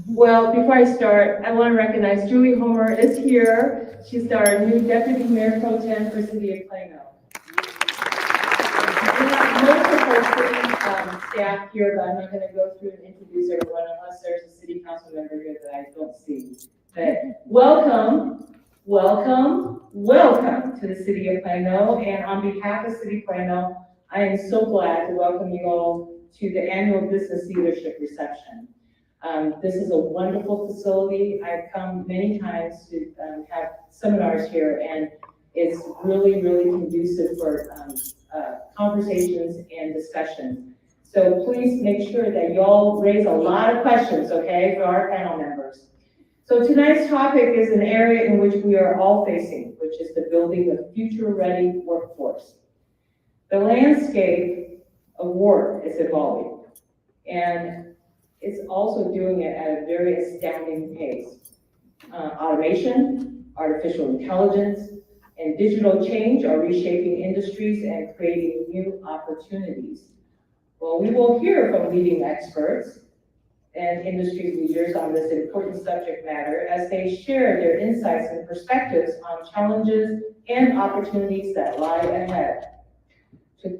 Well, before I start, I want to recognize Julie Homer is here. She's our new Deputy Mayor Pro Tem for City of Plano. We have most of our city staff here, but I'm not going to go through and introduce everyone unless there's a city council member here that I don't see. But welcome to the City of Plano. And on behalf of City of Plano, I am so glad to welcome you all to the annual Business Leadership Reception. This is a wonderful facility. I've come many times to have seminars here, and it's really, really conducive for conversations and discussions. So please make sure that you all raise a lot of questions, okay, for our panel members. So tonight's topic is an area in which we are all facing, which is the building of future-ready workforce. The landscape of work is evolving, and it's also doing it at a very astounding pace. Automation, artificial intelligence, and digital change are reshaping industries and creating new opportunities. Well, we will hear from leading experts and industry leaders on this important subject matter as they share their insights and perspectives on challenges and opportunities that lie ahead. To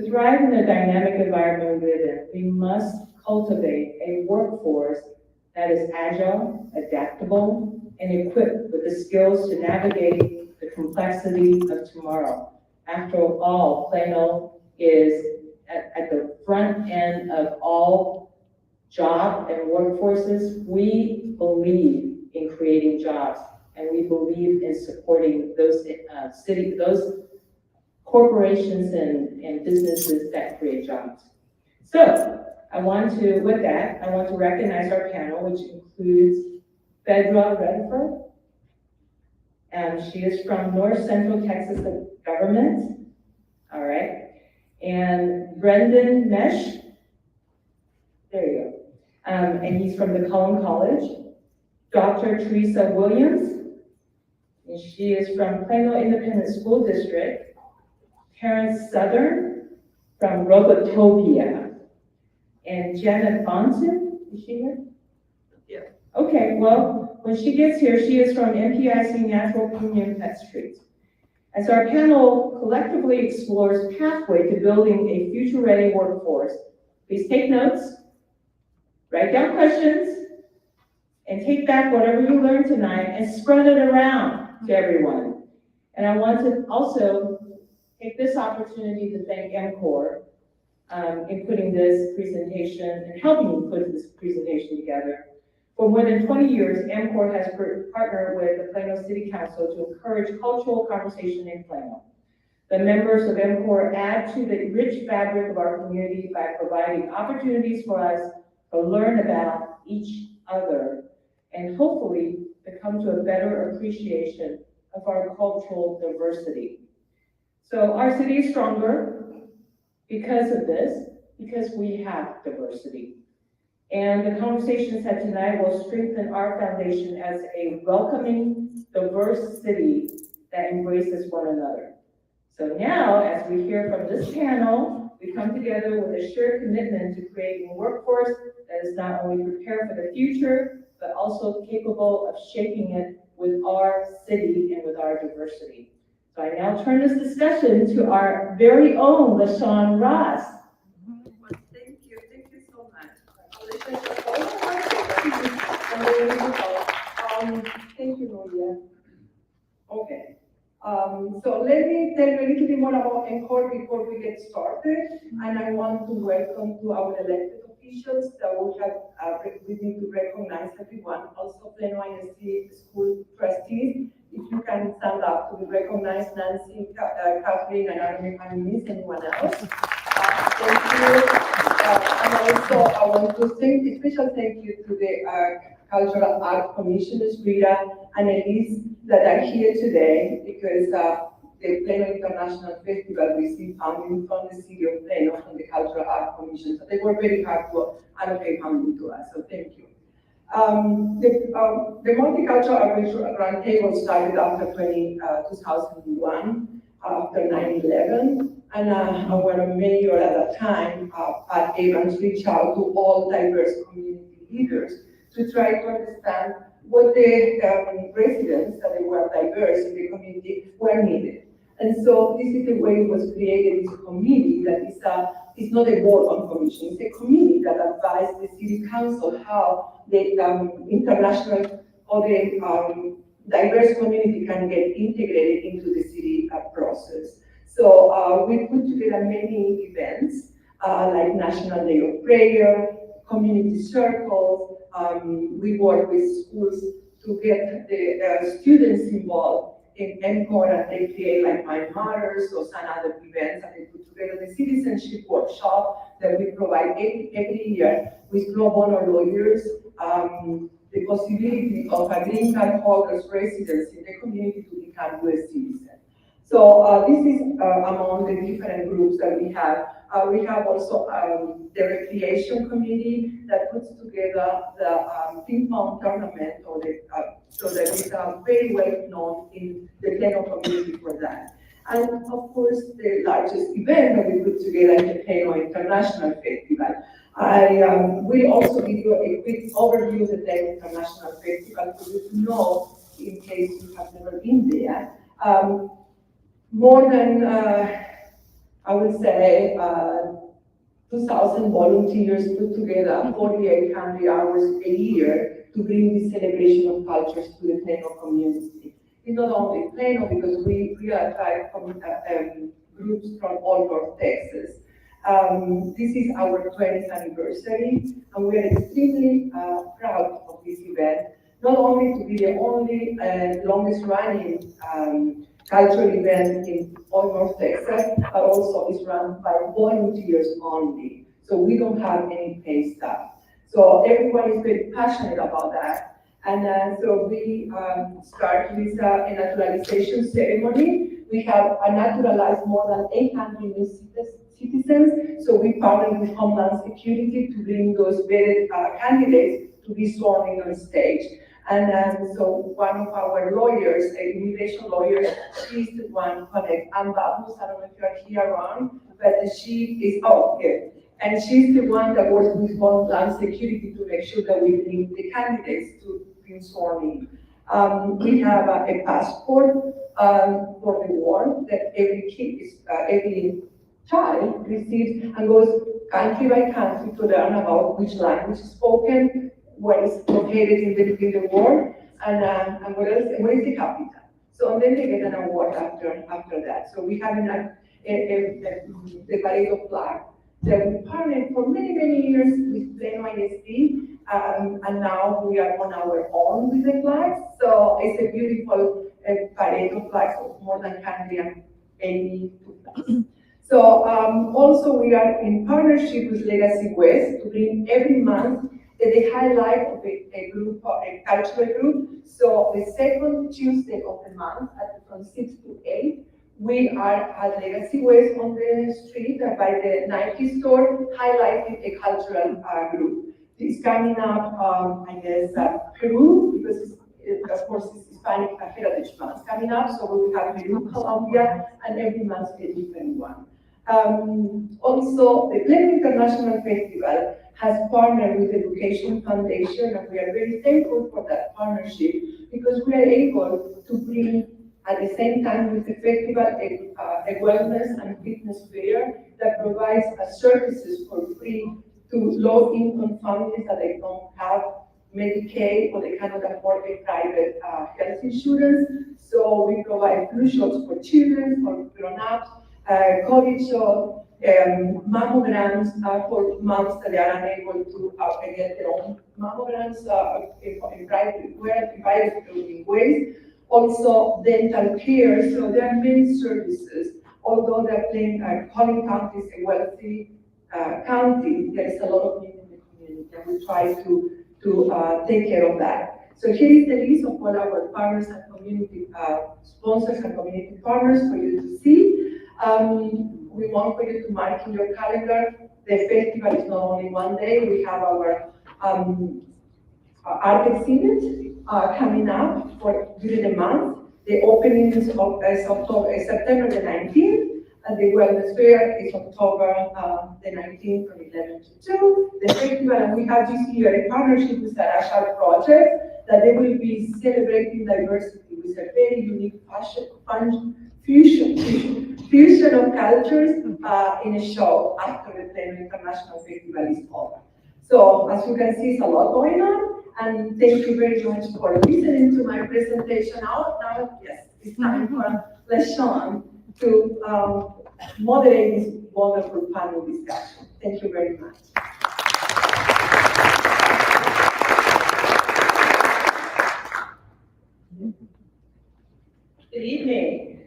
thrive in the dynamic environment we live in, we must cultivate a workforce that is agile, adaptable, and equipped with the skills to navigate the complexity of tomorrow. After all, Plano is at the front end of all job and workforces. We believe in creating jobs, and we believe in supporting those those corporations and businesses that create jobs. So, with that, I want to recognize our panel, which includes Phedra Redifer. She is from North Central Texas Government, all right. And Brendan Mesh, there you go. And he's from the Cullen College. Dr. Theresa Williams, and she is from Plano Independent School District. Terrence Southern from Robotopia. And Janet Bonson, is she here? Yeah. Okay, well, when she gets here, she is from MPIC Natural Premium Pet Street. As our panel collectively explores pathway to building a future-ready workforce, please take notes, write down questions, and take back whatever you learned tonight and spread it around to everyone. And I want to also take this opportunity to thank MCOR in putting this presentation and helping me put this presentation together. For more than 20 years, MCOR has partnered with the Plano City Council to encourage cultural conversation in Plano. The members of MCOR add to the rich fabric of our community by providing opportunities for us to learn about each other and hopefully to come to a better appreciation of our cultural diversity. So our city is stronger because of this, because we have diversity. And the conversations had tonight will strengthen our foundation as a welcoming, diverse city that embraces one another. So now, as we hear from this panel, we come together with a shared commitment to creating a workforce that is not only prepared for the future, but also capable of shaping it with our city and with our diversity. So I now turn this discussion to our very own LaShon Ross. Well, thank you so much. Thank you, Maria. Okay. So let me tell you a little bit more about MCOR before we get started. And I want to welcome to our elected officials that we need to recognize everyone. Also, Plano ISD school trustees. If you can stand up to be recognized, Nancy, Kathleen, and I don't know if I miss anyone else. Thank you. And also, I want to sing a special thank you to the Cultural Art Commissioners, Rita and Elise, that are here today because the Plano International Festival received funding from the City of Plano, from the Cultural Art Commission. So they worked very hard to allocate funding to us, so thank you. The Multicultural Roundtable started after 2001, after 9/11, and our mayor at that time, Pat Evans, reached out to all diverse community leaders to try to understand what the residents that they were diverse in the community were needed. And so this is the way it was created, this committee that is not a board commission, it's a committee that advises the city council how the international or the diverse community can get integrated into the city process. So we put together many events like National Day of Prayer, community circles. We work with schools to get the students involved in MCOR, and they create like Mind Matters or some other events, and they put together the citizenship workshop that we provide every year with pro bono lawyers, the possibility of a green card holders residents in the community to become US citizens. So this is among the different groups that we have. We have also the recreation committee that puts together the ping pong tournament, or the, so that is very well known in the Plano community for that. And of course, the largest event that we put together is the Plano International Festival. I will also give you a quick overview of the Plano International Festival for you to know in case you have never been there. More than, I would say, 2,000 volunteers put together 4,800 hours a year to bring this celebration of cultures to the Plano community. It's not only Plano, because we are attract groups from all North Texas. This is our 20th anniversary, and we are extremely proud of this event, not only to be the only longest running cultural event in all North Texas, but also is run by volunteers only. So we don't have any paid staff. So everyone is very passionate about that. And so we start with a naturalization ceremony. We have naturalized more than 800 new citizens. So we partner with Homeland Security to bring those vetted candidates to be sworn in on stage. And so one of our lawyers, immigration lawyers, she's the one connect. I'm Babus, I don't know if you're here around, but she is, oh, here. And she's the one that works with Homeland Security to make sure that we bring the candidates to be sworn in. We have a passport for the war that every kid is, every child receives and goes country by country to learn about which language is spoken, where it's located in the world, and what else, where is the capital. So and then they get an award after that. So we have the Parade of Flag that we partnered for many years with Plano ISD, and now we are on our own with the flags. So it's a beautiful parade of flags of more than 182 flags. So also we are in partnership with Legacy West to bring every month the highlight of a group, a cultural group. So the second Tuesday of the month, from 6 to 8, we are at Legacy West on the street by the Nike store, highlighting a cultural group. It's coming up, I guess, Peru, because of course it's Hispanic Heritage Month coming up, so we will have Peru, Colombia, and every month a different one. Also, the Plano International Festival has partnered with the Education Foundation, and we are very thankful for that partnership, because we are able to bring at the same time with the festival a wellness and fitness fair that provides services for free to low-income families that they don't have Medicaid or they cannot afford a private health insurance. So we provide flu shots for children, for grown-ups, COVID shots, mammograms for moms that are unable to get their own mammograms in private ways. Also dental care, so there are many services. Although Collin County is a wealthy county, there is a lot of need in the community, and we try to take care of that. So here is the list of all our partners and community sponsors and community partners for you to see. We want for you to mark in your calendar. The festival is not only one day. We have our art exhibit coming up during the month. The opening is September the 19th, And the Wellness Fair is October the 19th from 11 to 2. The festival, and we have this year a partnership with the LaShon project that they will be celebrating diversity with a very unique fusion of cultures in a show after the Plano International Festival is over. So as you can see, it's a lot going on, and thank you very much for listening to my presentation. Now, yes, it's time for LaShon to moderate this wonderful panel discussion. Thank you very much. Good evening.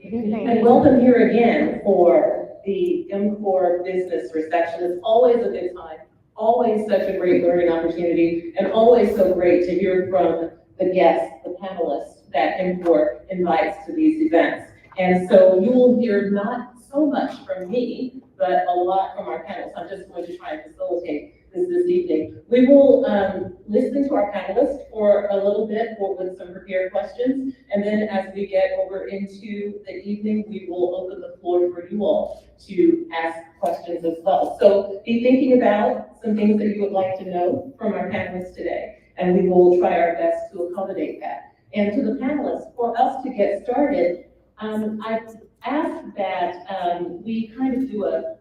And welcome here again for the MCOR business reception. It's always a good time, always such a great learning opportunity, and always so great to hear from the guests, the panelists that MCOR invites to these events. And so you will hear not so much from me, but a lot from our panelists. I'm just going to try and facilitate this evening. We will listen to our panelists for a little bit with some prepared questions, and then as we get over into the evening, we will open the floor for you all to ask questions as well. So be thinking about some things that you would like to know from our panelists today, and we will try our best to accommodate that. And to the panelists, for us to get started, I've asked that we kind of do a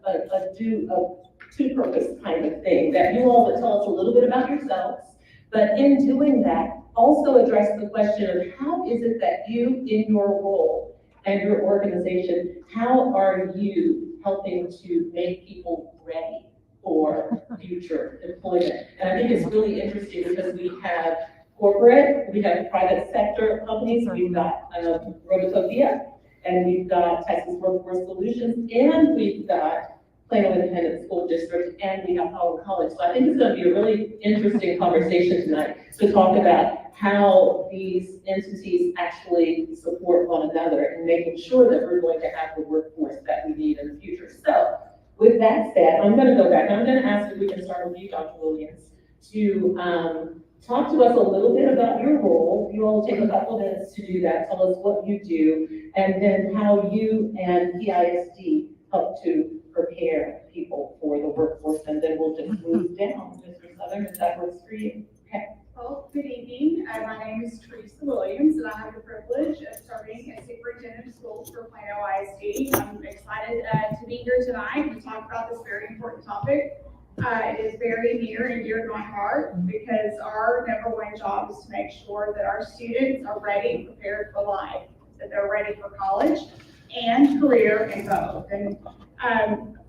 two-purpose kind of thing, that you all would tell us a little bit about yourselves, but in doing that, also address the question of how is it that you, in your role and your organization, how are you helping to make people ready for future employment? And I think it's really interesting because we have corporate, we have private sector companies, we've got Rototopia, and we've got Texas Workforce Solutions, and we've got Plano Independent School District, and we have Howard College. So I think it's going to be a really interesting conversation tonight to talk about how these entities actually support one another and making sure that we're going to have the workforce that we need in the future. So with that said, I'm going to go back. I'm going to ask if we can start with you, Dr. Williams, to talk to us a little bit about your role. You all take a couple minutes to do that. Tell us what you do, and then how you and PISD help to prepare people for the workforce, and then we'll just move down. Mr. Southern, if that works for you. Okay. Well, good evening. My name is Theresa Williams, and I have the privilege of serving as Superintendent of Schools for Plano ISD. I'm excited to be here tonight to talk about this very important topic. It is very near and dear to my heart because our number one job is to make sure that our students are ready and prepared for life, that they're ready for college and career and both. And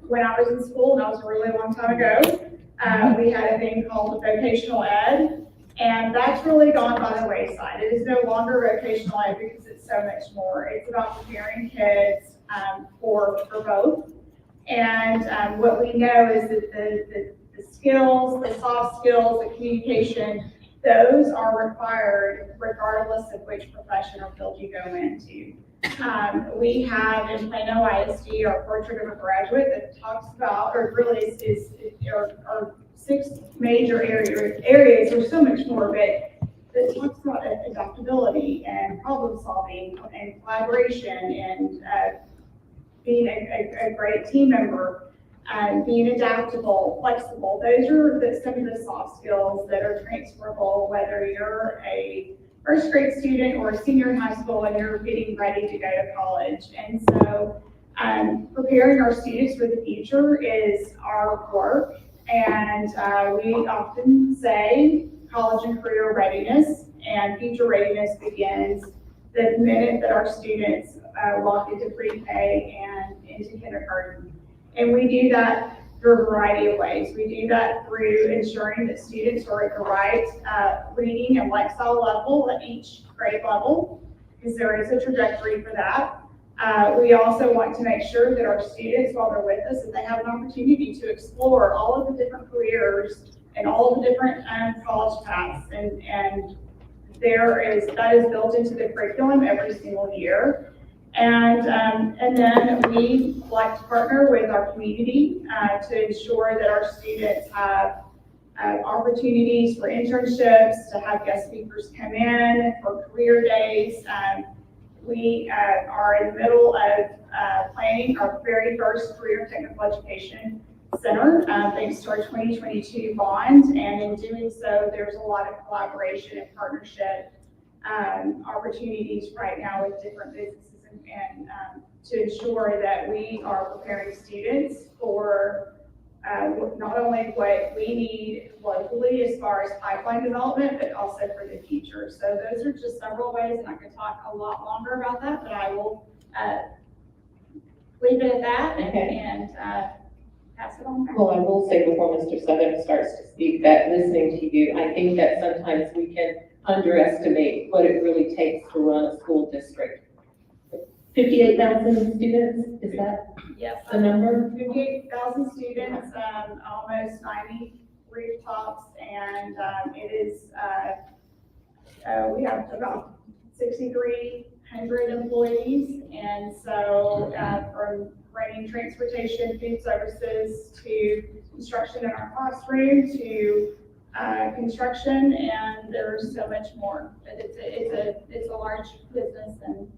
when I was in school, and that was a really long time ago, we had a thing called vocational ed, and that's really gone by the wayside. It is no longer vocational ed because it's so much more. It's about preparing kids for both. And what we know is that the skills, the soft skills, the communication, those are required regardless of which profession or field you go into. We have in Plano ISD our portrait of a graduate that talks about, or really is our 6 major areas. There's so much more, but that talks about adaptability and problem solving and collaboration and being a great team member, being adaptable, flexible. Those are some of the soft skills that are transferable, whether you're a first grade student or a senior in high school and you're getting ready to go to college. And so preparing our students for the future is our work. And we often say college and career readiness and future readiness begins the minute that our students walk into pre-K and into kindergarten. And we do that through a variety of ways. We do that through ensuring that students are at the right reading and lifestyle level at each grade level, because there is a trajectory for that. We also want to make sure that our students, while they're with us, that they have an opportunity to explore all of the different careers and all of the different college paths. And that is built into the curriculum every single year. And then we like to partner with our community to ensure that our students have opportunities for internships, to have guest speakers come in for career days. We are in the middle of planning our very first career technical education center, thanks to our 2022 bond. And in doing so, there's a lot of collaboration and partnership opportunities right now with different businesses and to ensure that we are preparing students for not only what we need locally as far as pipeline development, but also for the future. So those are just several ways, and I could talk a lot longer about that, but I will leave it at that and pass it on back. Well, I will say before Mr. Southern starts to speak that listening to you, I think that sometimes we can underestimate what it really takes to run a school district. 58,000 students, is that Yes. the number? 58,000 students, almost 90 rooftops, and it is, we have about 6,300 employees, and so from running transportation, food services, to construction in our classroom, to construction, and there's so much more. But it's a large business and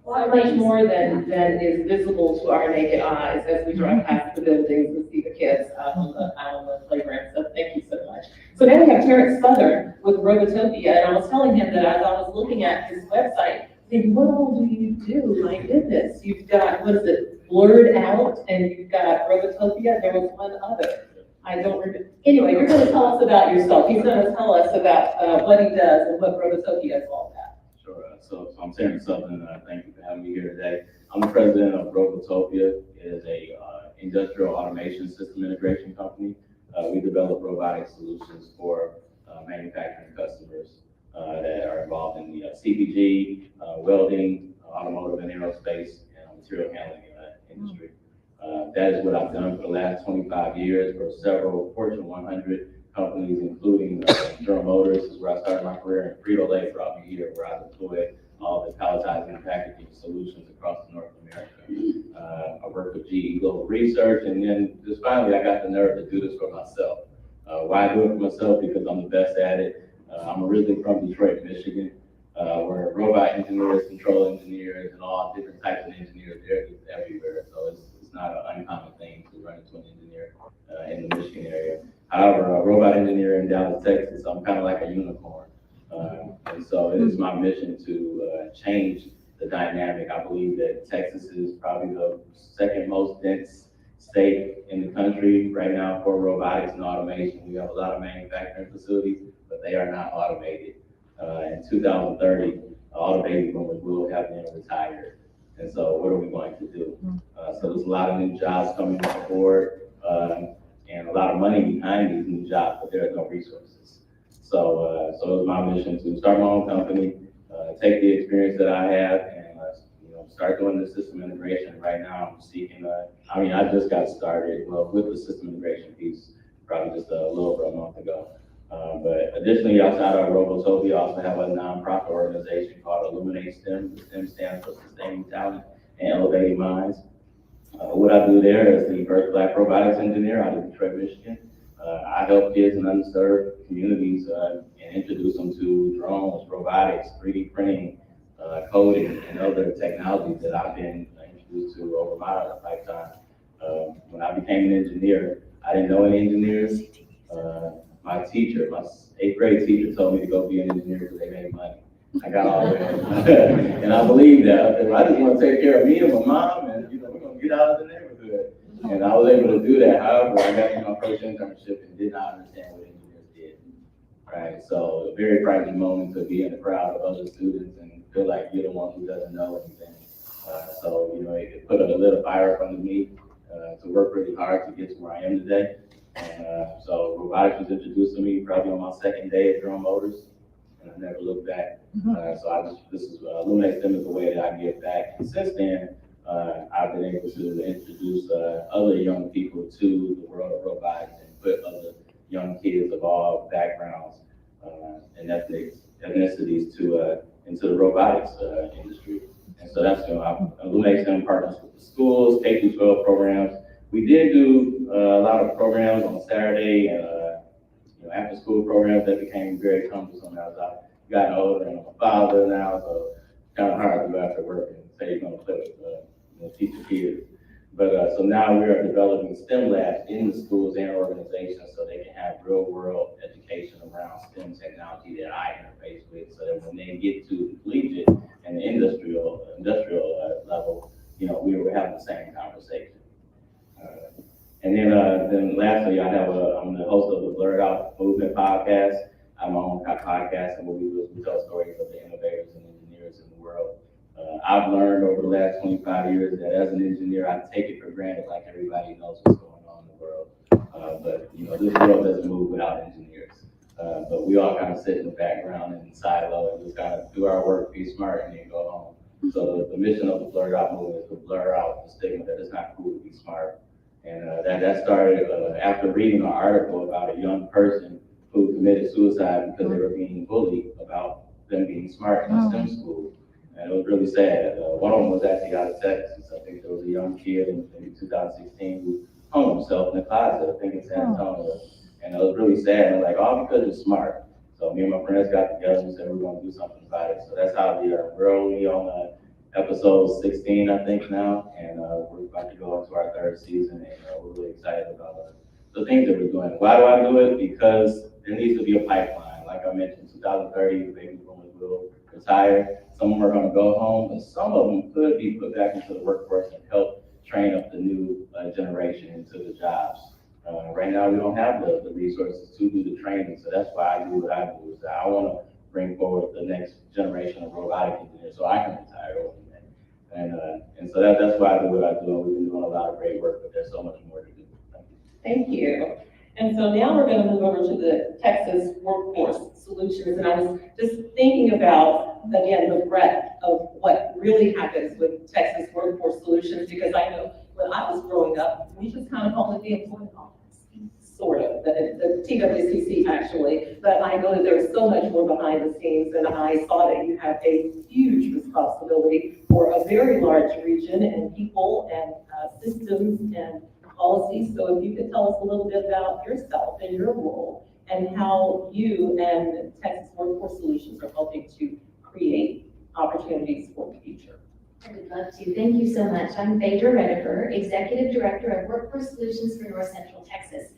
So much more than is visible to our naked eyes as we drive past the buildings and see the kids out on the playground. So thank you so much. So now we have Terrence Southern with Robotopia, and I was telling him that as I was looking at his website, thinking, what all do you do? My goodness, you've got, what is it, Blurred Out, and you've got Robotopia. There was one other. I don't remember. Anyway, you're going to tell us about yourself. He's going to tell us about what he does and what Robotopia is all about. Sure. So I'm Terrence Southern. Thank you for having me here today. I'm the president of Robotopia. It is a industrial automation system integration company. We develop robotic solutions for manufacturing customers that are involved in the CPG, welding, automotive and aerospace, and material handling industry. That is what I've done for the last 25 years for several Fortune 100 companies, including General Motors, is where I started my career, and Frito-Lay brought me here, where I deployed all the palletizing and packaging solutions across North America. I worked with GE Global Research, and then just finally I got the nerve to do this for myself. Why I do it for myself? Because I'm the best at it. I'm originally from Detroit, Michigan, where robot engineers, control engineers, and all different types of engineers, they're just everywhere. So it's not an uncommon thing to run into an engineer in the Michigan area. However, a robot engineer in Dallas, Texas, I'm kind of like a unicorn. And so it is my mission to change the dynamic. I believe that Texas is probably the second most dense state in the country right now for robotics and automation. We have a lot of manufacturing facilities, but they are not automated. In 2030, all the baby boomers will have been retired. And so what are we going to do? So there's a lot of new jobs coming on board, and a lot of money behind these new jobs, but there are no resources. So it was my mission to start my own company, take the experience that I have, and start doing the system integration. Right now, I'm seeking. I just got started with the system integration piece, probably just a little over a month ago. But additionally, outside of Robotopia, I also have a nonprofit organization called Illuminate STEM. The STEM stands for Sustaining Talent and Elevating Minds. What I do there is the first Black robotics engineer out of Detroit, Michigan. I help kids in underserved communities and introduce them to drones, robotics, 3D printing, coding, and other technologies that I've been introduced to over my lifetime. When I became an engineer, I didn't know any engineers. My teacher, my 8th grade teacher, told me to go be an engineer because they made money. I got all that, and I believe that. I just want to take care of me and my mom, and we're gonna get out of the neighborhood. And I was able to do that. However, I got my first internship and did not understand what engineers did. Right, so a very frightening moment to be in a crowd of other students and feel like you're the one who doesn't know anything. So it put a little fire up under me to work really hard to get to where I am today. And so robotics was introduced to me probably on my second day at General Motors, and I never looked back. So this is Illuminate STEM is the way that I give back. And since then, I've been able to introduce other young people to the world of robotics and put other young kids of all backgrounds and ethnicities into the robotics industry. And so that's Illuminate STEM partners with the schools, K-12 programs. We did do a lot of programs on Saturday and after school programs that became very cumbersome as I've gotten older and I'm a father now. So kind of hard to go after work and say you're gonna play with, teach your kids. But, so now we are developing STEM labs in the schools and organizations so they can have real world education around STEM technology that I interface with, so that when they get to the collegiate and the industrial level, we were having the same conversation. And then lastly, I'm the host of the Blurred Out Movement podcast. I'm my own podcast, and what we do is we tell stories of the innovators and engineers in the world. I've learned over the last 25 years that as an engineer, I take it for granted, like everybody knows what's going on in the world. But this world doesn't move without engineers. But we all kind of sit in the background and silo and just kind of do our work, be smart, and then go home. So the mission of the Blurred Out movement is to blur out the stigma that it's not cool to be smart. And that started after reading an article about a young person who committed suicide because they were being bullied about them being smart in STEM school. And it was really sad. One of them was actually out of Texas. I think there was a young kid in 2016 who hung himself in the closet, I think in San Antonio. And it was really sad. And all because you're smart. So me and my friends got together and said we're going to do something about it. So that's how we are. We're only on episode 16, I think now. And we're about to go into our third season. And we're really excited about the things that we're doing. Why do I do it? Because there needs to be a pipeline. Like I mentioned, 2030, the baby boomers will retire. Some of them are going to go home, but some of them could be put back into the workforce and help train up the new generation into the jobs. Right now, we don't have the resources to do the training, so that's why I do what I do. Is that I want to bring forward the next generation of robotic engineers so I can retire over that. And so that's why I do what I do. And we've been doing a lot of great work, but there's so much more to do. Thank you. And so now we're going to move over to the Texas Workforce Solutions. And I was just thinking about, again, the breadth of what really happens with Texas Workforce Solutions, because I know when I was growing up, we just kind of called it the employment office, sort of, the TWCC actually. But I know that there's so much more behind the scenes, and I saw that you have a huge responsibility for a very large region and people and systems and policies. So if you could tell us a little bit about yourself and your role and how you and Texas Workforce Solutions are helping to create opportunities for the future. I would love to. Thank you so much. I'm Phedra, Redifer, Executive Director of Workforce Solutions for North Central Texas.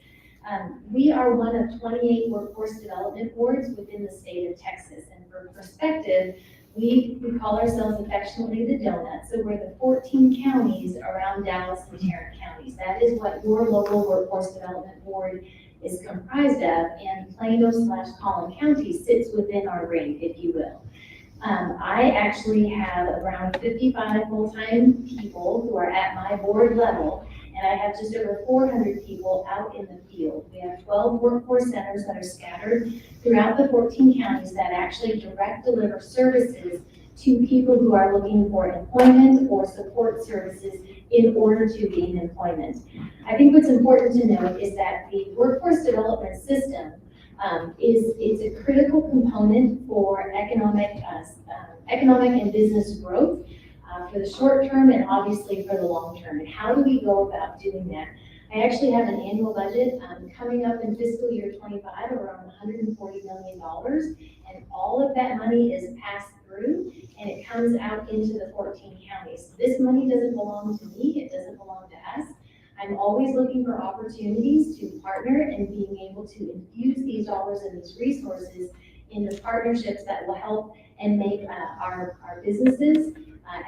We are one of 28 workforce development boards within the state of Texas. And for perspective, we call ourselves affectionately the donut. So we're the 14 counties around Dallas and Tarrant counties. That is what your local workforce development board is comprised of, and Plano/Collin County sits within our ring, if you will. I actually have around 55 full-time people who are at my board level, and I have just over 400 people out in the field. We have 12 workforce centers that are scattered throughout the 14 counties that actually direct deliver services to people who are looking for employment or support services in order to gain employment. I think what's important to note is that the workforce development system is a critical component for economic and business growth for the short term and obviously for the long term. And how do we go about doing that? I actually have an annual budget coming up in fiscal year 25 around $140 million, and all of that money is passed through and it comes out into the 14 counties. This money doesn't belong to me, it doesn't belong to us. I'm always looking for opportunities to partner and being able to infuse these dollars and these resources into partnerships that will help and make our businesses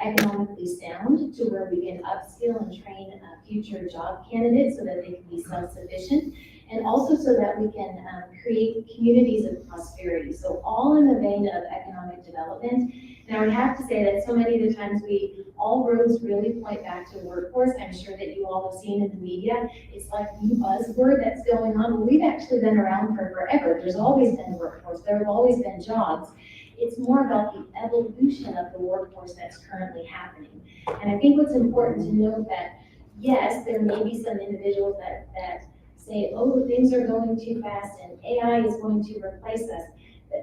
economically sound to where we can upskill and train future job candidates so that they can be self-sufficient, and also so that we can create communities of prosperity. So all in the vein of economic development. And I would have to say that so many of the times all roads really point back to workforce. I'm sure that you all have seen in the media, it's like the buzzword that's going on. Well, we've actually been around for forever. There's always been workforce. There have always been jobs. It's more about the evolution of the workforce that's currently happening. And I think what's important to note that, yes, there may be some individuals that say, oh, things are going too fast and AI is going to replace us.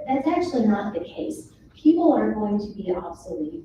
That's actually not the case. People aren't going to be obsolete.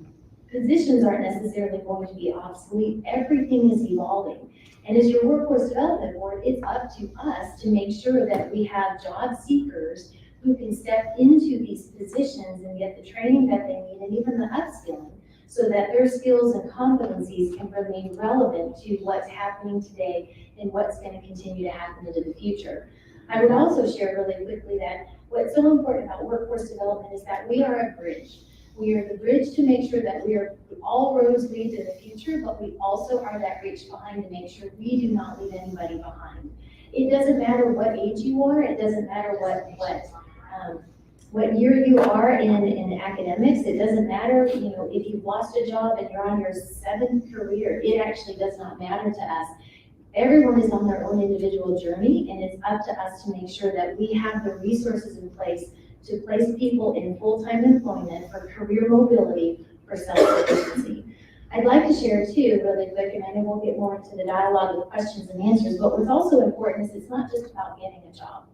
Positions aren't necessarily going to be obsolete. Everything is evolving. And as your workforce development board, it's up to us to make sure that we have job seekers who can step into these positions and get the training that they need and even the upskilling so that their skills and competencies can remain relevant to what's happening today and what's going to continue to happen into the future. I would also share really quickly that what's so important about workforce development is that we are a bridge. We are the bridge to make sure that all roads lead to the future, but we also are that bridge behind to make sure we do not leave anybody behind. It doesn't matter what age you are. It doesn't matter what year you are in academics. It doesn't matter, if you've lost a job and you're on your 7th career. It actually does not matter to us. Everyone is on their own individual journey, and it's up to us to make sure that we have the resources in place to place people in full-time employment for career mobility for self-sufficiency. I'd like to share too, really quick, and I know we'll get more into the dialogue with questions and answers, but what's also important is it's not just about getting a job.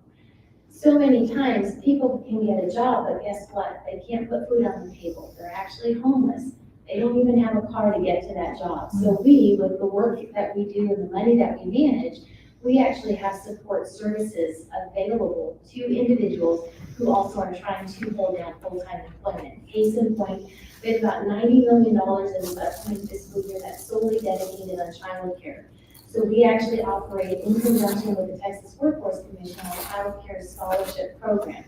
So many times people can get a job, but guess what? They can't put food on the table. They're actually homeless. They don't even have a car to get to that job. So we, with the work that we do and the money that we manage, we actually have support services available to individuals who also are trying to hold down full-time employment. Case in point, we have about $90 million in the upcoming fiscal year that's solely dedicated on child care. So we actually operate in conjunction with the Texas Workforce Commission on a child care scholarship program.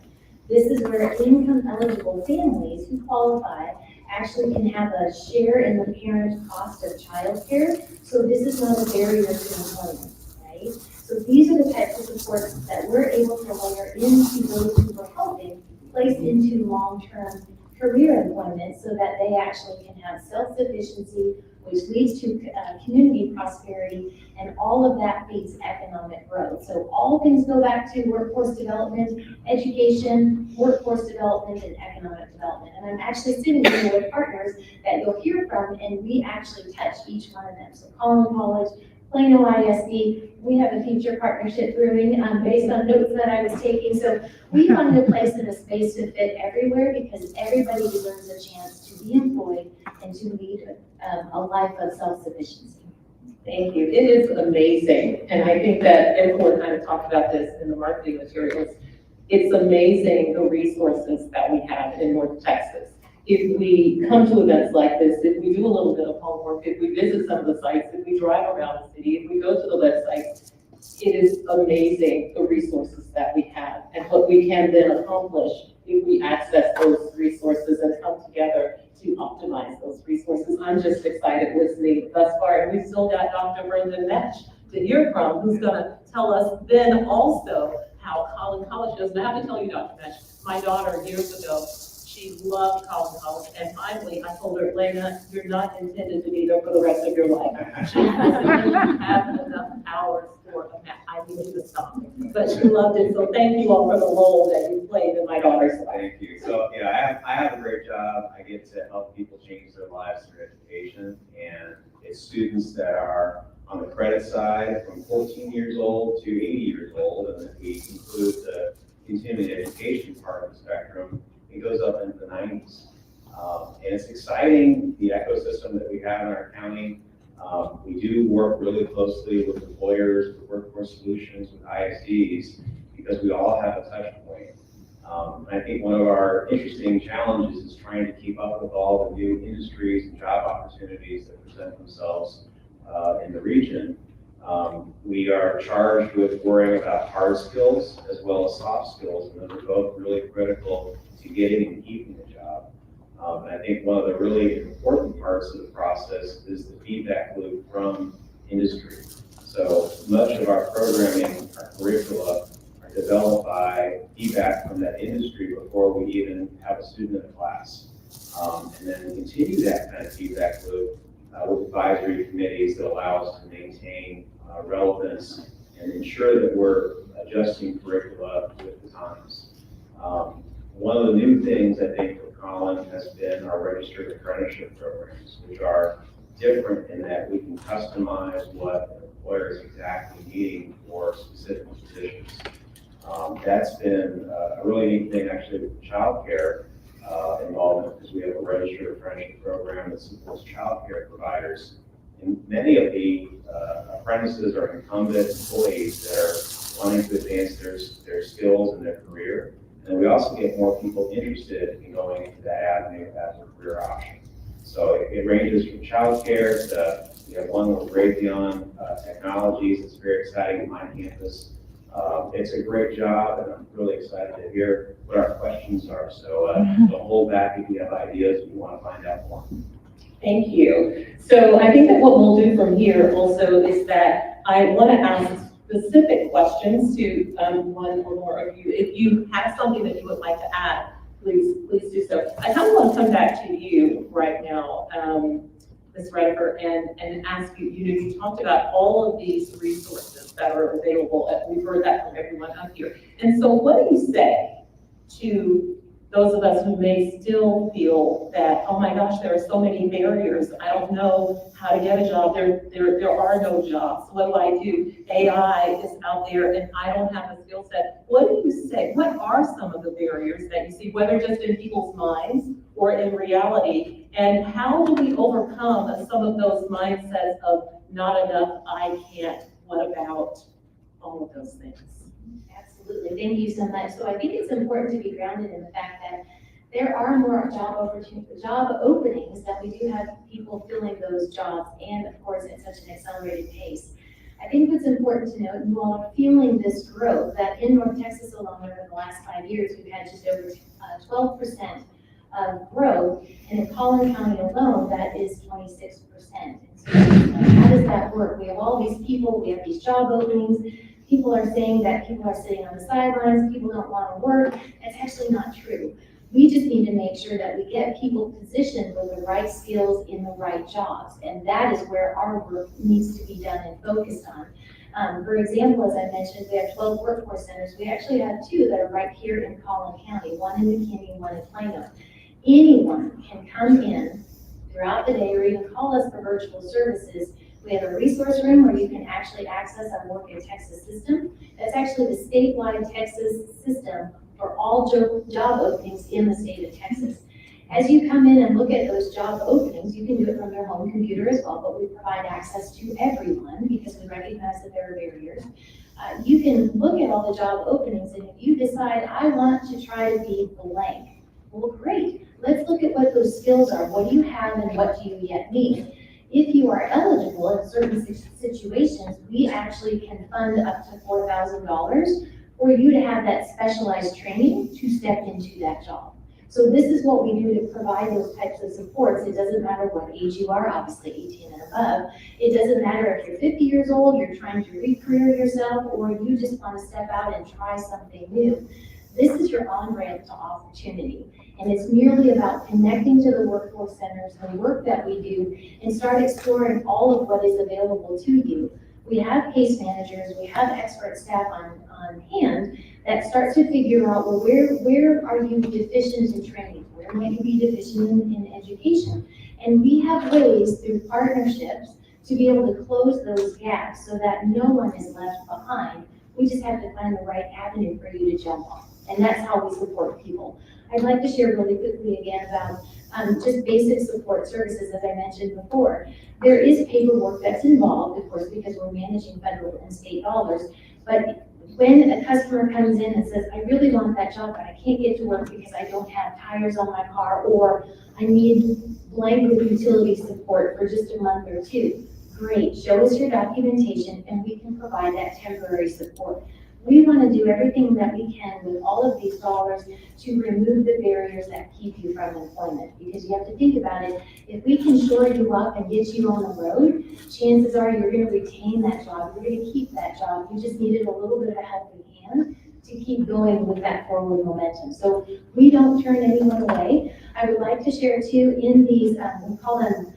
This is where income-eligible families who qualify actually can have a share in the parent cost of child care. So this is not a barrier to employment, right? So these are the types of supports that we're able to layer into those who we're helping place into long-term career employment so that they actually can have self-sufficiency, which leads to community prosperity, and all of that feeds economic growth. So all things go back to workforce development, education, workforce development, and economic development. And I'm actually sitting here with partners that you'll hear from, and we actually touch each one of them. So Collin College, Plano ISD, we have a future partnership brewing based on notes that I was taking. So we wanted to place in a space to fit everywhere because everybody deserves a chance to be employed and to lead a life of self-sufficiency. Thank you. It is amazing. And I think that everyone kind of talked about this in the marketing materials. It's amazing the resources that we have in North Texas. If we come to events like this, if we do a little bit of homework, if we visit some of the sites, if we drive around the city, if we go to the website, it is amazing the resources that we have and what we can then accomplish if we access those resources and come together to optimize those resources. I'm just excited listening thus far, and we've still got Dr. Brendan Mesh to hear from, who's gonna tell us then also how Collin College does. And I have to tell you, Dr. Mesh, my daughter years ago, she loved Collin College, and finally I told her, Lena, you're not intended to be there for the rest of your life. She doesn't have enough hours for a math. I need you to stop. But she loved it, so thank you all for the role that you played in my daughter's life. Thank you. So, yeah, I have a great job. I get to help people change their lives through education, and it's students that are on the credit side from 14 years old to 80 years old, and then we include the continuing education part of the spectrum. It goes up into the 90s. And it's exciting, the ecosystem that we have in our county. We do work really closely with employers, with workforce solutions, with ISDs, because we all have a touch point. I think one of our interesting challenges is trying to keep up with all the new industries and job opportunities that present themselves in the region. We are charged with worrying about hard skills as well as soft skills, and those are both really critical to getting and keeping a job. And I think one of the really important parts of the process is the feedback loop from industry. So much of our programming, our curricula, are developed by feedback from that industry before we even have a student in a class. And then we continue that kind of feedback loop with advisory committees that allow us to maintain relevance and ensure that we're adjusting curricula with the times. One of the new things I think for Collin has been our registered apprenticeship programs, which are different in that we can customize what an employer is exactly needing for specific positions. That's been a really neat thing actually with childcare involvement, because we have a registered apprenticeship program that supports childcare providers. And many of the apprentices are incumbent employees that are wanting to advance their skills and their career. And we also get more people interested in going into that avenue as a career option. So it ranges from childcare to, we have one with Raytheon Technologies. It's very exciting on campus. It's a great job, and I'm really excited to hear what our questions are. So don't hold back if you have ideas and you want to find out more. Thank you. So I think that what we'll do from here also is that I want to ask specific questions to one or more of you. If you have something that you would like to add, please do so. I kind of want to come back to you right now, Ms. Redifer, and ask you, you talked about all of these resources that are available. We've heard that from everyone up here. And so what do you say to those of us who may still feel that, oh my gosh, there are so many barriers. I don't know how to get a job. There are no jobs. What do I do? AI is out there and I don't have a skill set. What do you say? What are some of the barriers that you see, whether just in people's minds or in reality? And how do we overcome some of those mindsets of not enough, I can't, what about, all of those things? Absolutely, thank you so much. So I think it's important to be grounded in the fact that there are more job openings, that we do have people filling those jobs, and of course at such an accelerated pace. I think what's important to note, you all are feeling this growth, that in North Texas alone over the last 5 years, we've had just over 12% of growth, and in Collin County alone, that is 26%. And so how does that work? We have all these people, we have these job openings. People are saying that people are sitting on the sidelines, people don't want to work. That's actually not true. We just need to make sure that we get people positioned with the right skills in the right jobs. And that is where our work needs to be done and focused on. For example, as I mentioned, we have 12 workforce centers. We actually have 2 that are right here in Collin County, one in McKinney and one in Plano. Anyone can come in throughout the day or even call us for virtual services. We have a resource room where you can actually access our Work in Texas system. That's actually the statewide Texas system for all job openings in the state of Texas. As you come in and look at those job openings, you can do it from your home computer as well, but we provide access to everyone because we recognize that there are barriers. You can look at all the job openings, and if you decide, I want to try to be blank, well, great. Let's look at what those skills are. What do you have and what do you yet need? If you are eligible in certain situations, we actually can fund up to $4,000 for you to have that specialized training to step into that job. So this is what we do to provide those types of supports. It doesn't matter what age you are, obviously 18 and above. It doesn't matter if you're 50 years old, you're trying to re-career yourself, or you just want to step out and try something new. This is your on-ramp to opportunity. And it's merely about connecting to the workforce centers, the work that we do, and start exploring all of what is available to you. We have case managers, we have expert staff on hand that starts to figure out, well, where are you deficient in training? Where might you be deficient in education? And we have ways through partnerships to be able to close those gaps so that no one is left behind. We just have to find the right avenue for you to jump on. And that's how we support people. I'd like to share really quickly again about just basic support services, as I mentioned before. There is paperwork that's involved, of course, because we're managing federal and state dollars. But when a customer comes in and says, I really want that job, but I can't get to work because I don't have tires on my car, or I need blank with utility support for just a month or 2, great, show us your documentation and we can provide that temporary support. We want to do everything that we can with all of these dollars to remove the barriers that keep you from employment. Because you have to think about it, if we can shore you up and get you on the road, chances are you're going to retain that job, you're going to keep that job. You just needed a little bit of a helping hand to keep going with that forward momentum. So we don't turn anyone away. I would like to share too, in these, we call them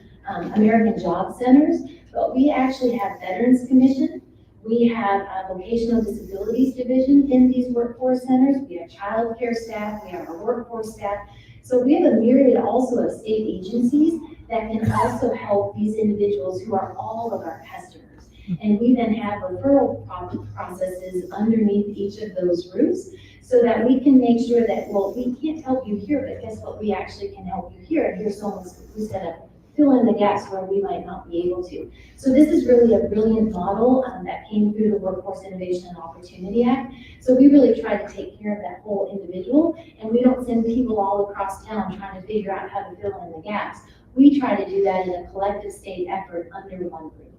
American Job Centers, but we actually have Veterans Commission. We have a vocational disabilities division in these workforce centers. We have child care staff, we have our workforce staff. So we have a myriad also of state agencies that can also help these individuals who are all of our customers. And we then have referral processes underneath each of those roofs so that we can make sure that, well, we can't help you here, but guess what? We actually can help you here. And here's someone who's going to fill in the gaps where we might not be able to. So this is really a brilliant model that came through the Workforce Innovation and Opportunity Act. So we really try to take care of that whole individual, and we don't send people all across town trying to figure out how to fill in the gaps. We try to do that in a collective state effort under one group.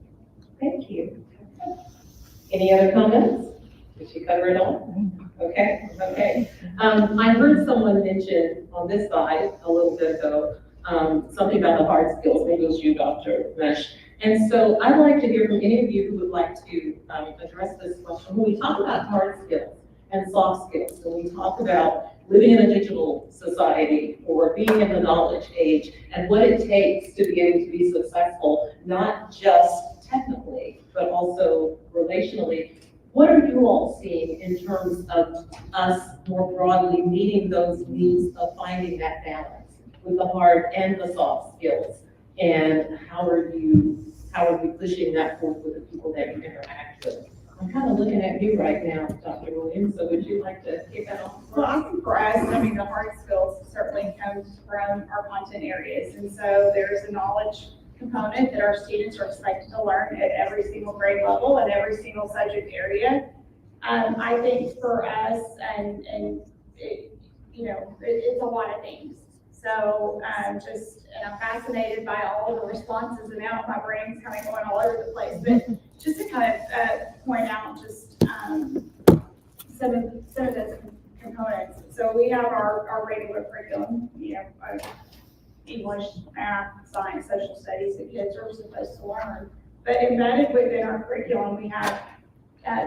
Thank you. Any other comments? Did she cover it all? Okay, okay. I heard someone mention on this side a little bit ago, something about the hard skills, maybe it was you, Dr. Mesh. And so I'd like to hear from any of you who would like to address this question. When we talk about hard skills and soft skills, when we talk about living in a digital society or being in the knowledge age and what it takes to be able to be successful, not just technically, but also relationally, what are you all seeing in terms of us more broadly meeting those needs of finding that balance with the hard and the soft skills? And how are we pushing that forward with the people that you interact with? I'm kind of looking at you right now, Dr. Williams, so would you like to kick that off? Well, I think for us, I mean, the hard skills certainly comes from our content areas. And so there's a knowledge component that our students are expected to learn at every single grade level and every single subject area. I think for us, and it, it's a lot of things. So and I'm fascinated by all of the responses, and now my brain's kind of going all over the place. But just to kind of point out just some of those components. So we have our regular curriculum, English, math, science, social studies that kids are supposed to learn. But embedded within our curriculum, we have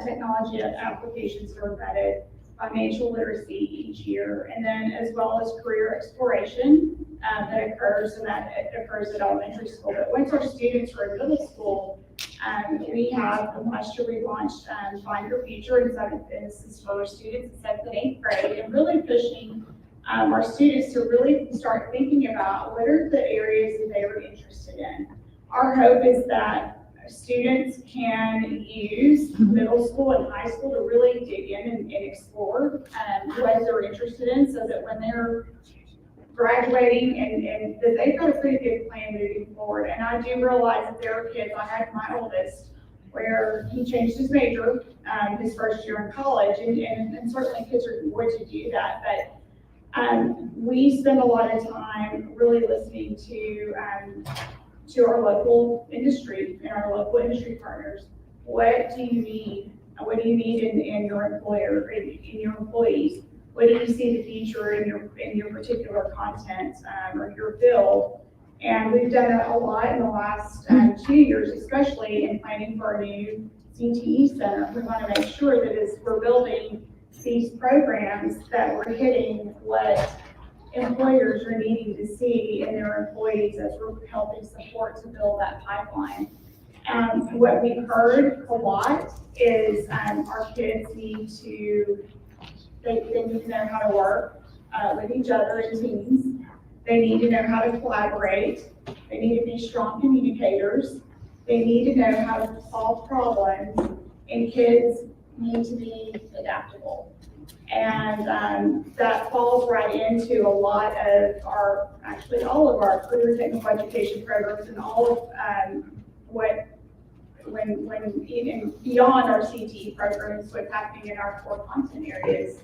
technology applications that are embedded, financial literacy each year, and then as well as career exploration that occurs, and that occurs at elementary school. But once our students are in middle school, we have last year we launched Find Your Future in seventh, and this is for our students in seventh and eighth grade, and really pushing our students to really start thinking about what are the areas that they are interested in. Our hope is that students can use middle school and high school to really dig in and explore what they're interested in, so that when they're graduating and that they've got a pretty good plan moving forward. And I do realize that there are kids, I had my oldest, where he changed his major his first year in college, and certainly kids are going to do that. But we spend a lot of time really listening to our local industry and our local industry partners. What do you need? What do you need in your employer, in your employees? What do you see the future in your particular content or your field? And we've done a lot in the last 2 years, especially in planning for our new CTE center. We want to make sure that as we're building these programs, that we're hitting what employers are needing to see in their employees as we're helping support to build that pipeline. What we've heard a lot is our kids need to know how to work with each other in teams. They need to know how to collaborate. They need to be strong communicators. They need to know how to solve problems, and kids need to be adaptable. And that falls right into a lot of actually all of our career technical education programs, and all of when beyond our CTE programs, what's happening in our core content areas.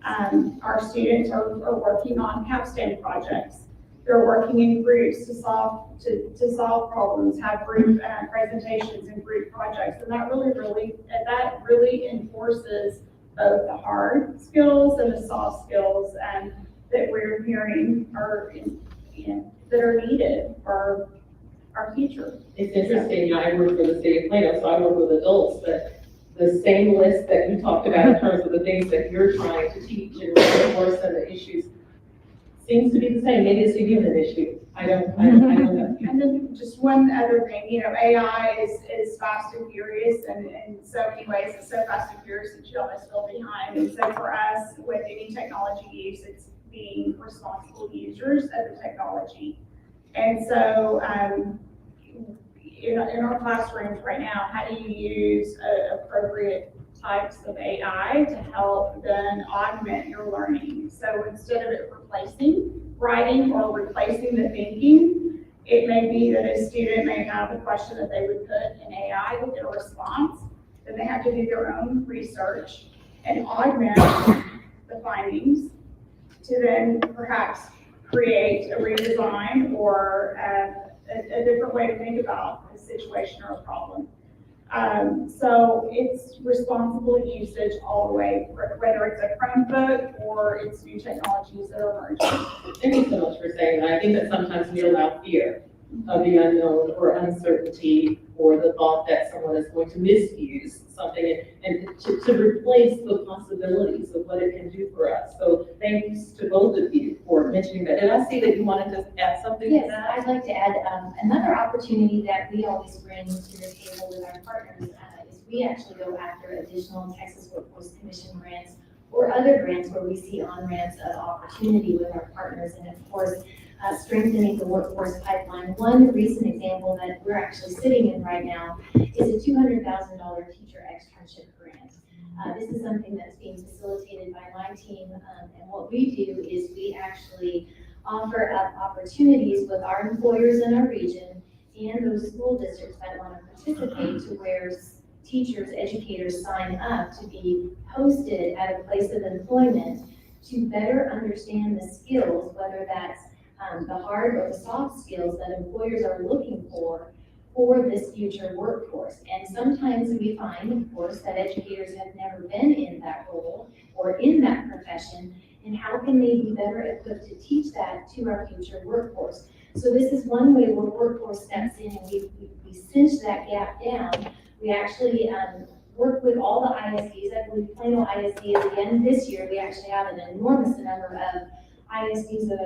Our students are working on capstone projects. They're working in groups to solve problems, have group presentations and group projects, and that really enforces both the hard skills and the soft skills that we're hearing that are needed for our future. It's interesting, I work for the city of Plano, so I work with adults, but the same list that you talked about in terms of the things that you're trying to teach and reinforce and the issues seems to be the same. Maybe it's a human issue. I don't know. And then just one other thing, AI is fast and furious, and in so many ways it's so fast and furious that you almost feel behind. And so for us, with any technology use, it's being responsible users of the technology. And so in our classrooms right now, how do you use appropriate types of AI to help then augment your learning? So instead of it replacing writing or replacing the thinking, It may be that a student may have a question that they would put in AI with their response, then they have to do their own research and augment the findings to then perhaps create a redesign or a different way to think about a situation or a problem. So it's responsible usage all the way, whether it's a Chromebook or it's new technologies that are emerging. Thank you so much for saying that. I think that sometimes we allow fear of the unknown or uncertainty or the thought that someone is going to misuse something and to replace the possibilities of what it can do for us. So thanks to both of you for mentioning that. Did I see that you wanted to add something to Yes, that? I'd like to add another opportunity that we always bring to the table with our partners is we actually go after additional Texas Workforce Commission grants or other grants where we see on-ramps of opportunity with our partners, and of course, strengthening the workforce pipeline. One recent example that we're actually sitting in right now is a $200,000 teacher externship grant. This is something that's being facilitated by my team, and what we do is we actually offer up opportunities with our employers in our region and those school districts that want to participate to where teachers, educators sign up to be posted at a place of employment to better understand the skills, whether that's the hard or the soft skills that employers are looking for this future workforce. And sometimes we find, of course, that educators have never been in that role or in that profession, and how can they be better equipped to teach that to our future workforce? So this is one way where workforce steps in and we cinch that gap down. We actually work with all the ISDs. I believe Plano ISD is again this year. We actually have an enormous number of ISDs that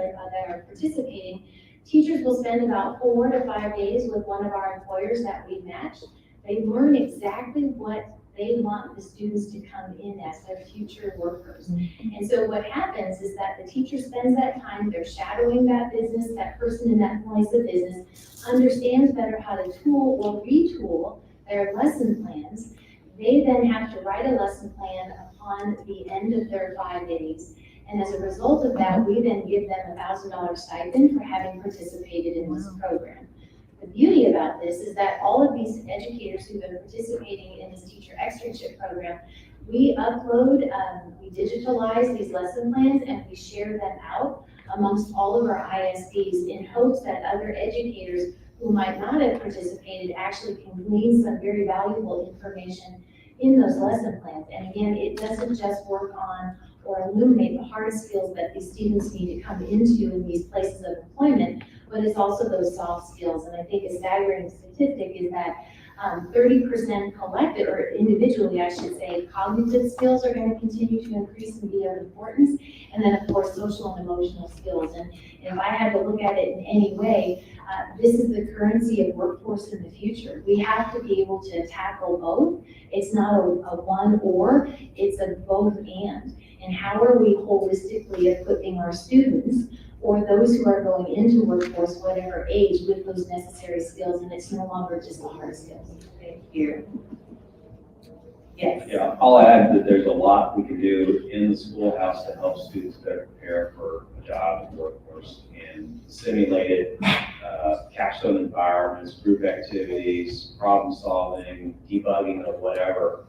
are participating. Teachers will spend about 4 to 5 days with one of our employers that we match. They learn exactly what they want the students to come in as their future workers. And so what happens is that the teacher spends that time, they're shadowing that business, that person in that place of business, understands better how to tool or retool their lesson plans. They then have to write a lesson plan upon the end of their 5 days. And as a result of that, we then give them a $1,000 stipend for having participated in this program. The beauty about this is that all of these educators who've been participating in this teacher externship program, we upload, we digitalize these lesson plans and we share them out amongst all of our ISDs in hopes that other educators who might not have participated actually can glean some very valuable information in those lesson plans. And again, it doesn't just work on or illuminate the hard skills that these students need to come into in these places of employment, but it's also those soft skills. And I think a staggering statistic is that 30% collective, or individually, I should say, cognitive skills are going to continue to increase and be of importance. And then, of course, social and emotional skills. And if I had to look at it in any way, this is the currency of workforce in the future. We have to be able to tackle both. It's not a one or, it's a both and. And how are we holistically equipping our students or those who are going into workforce, whatever age, with those necessary skills, and it's no longer just the hard skills. Thank you. Yes. Yeah, I'll add that there's a lot we can do in the schoolhouse to help students better prepare for a job in the workforce, and simulated capstone environments, group activities, problem solving, debugging of whatever.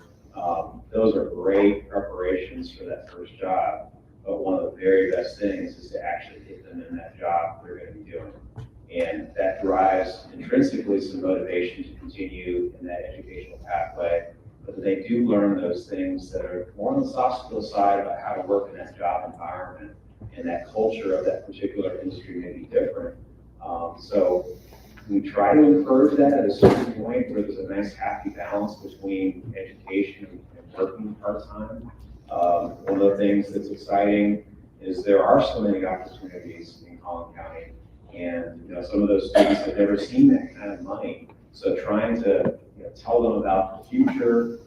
Those are great preparations for that first job. But one of the very best things is to actually get them in that job they're going to be doing. And that drives intrinsically some motivation to continue in that educational pathway. But they do learn those things that are more on the soft skill side about how to work in that job environment. And that culture of that particular industry may be different. So we try to encourage that at a certain point where there's a nice happy balance between education and working part-time. One of the things that's exciting is there are so many opportunities in Collin County, and some of those students have never seen that kind of money. So trying to tell them about the future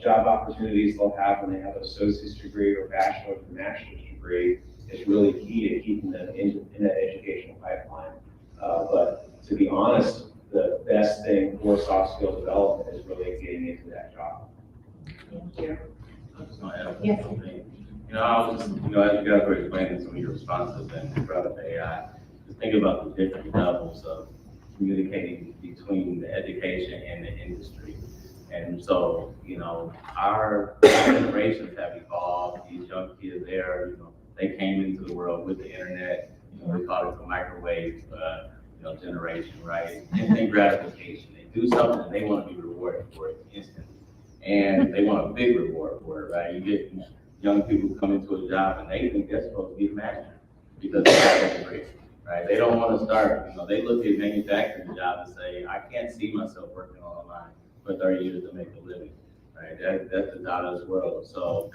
job opportunities they'll have when they have an associate's degree or bachelor's or master's degree is really key to keeping them in that educational pipeline. But to be honest, the best thing for soft skill development is really getting into that job. Thank you. I'm just gonna add Yes. something. I was just, as you guys were explaining some of your responses and about the AI, just think about the different levels of communicating between the education and the industry. And so, our generations have evolved. These young kids there, they came into the world with the internet. We call it the microwave, generation, right? Instant gratification. They do something and they want to be rewarded for it instantly. And they want a big reward for it, right? You get young people who come into a job and they think they're supposed to be the manager because they have a degree, right? They don't want to start, they look at manufacturing jobs and say, I can't see myself working on a line for 30 years to make a living, right? That's the out of this world. So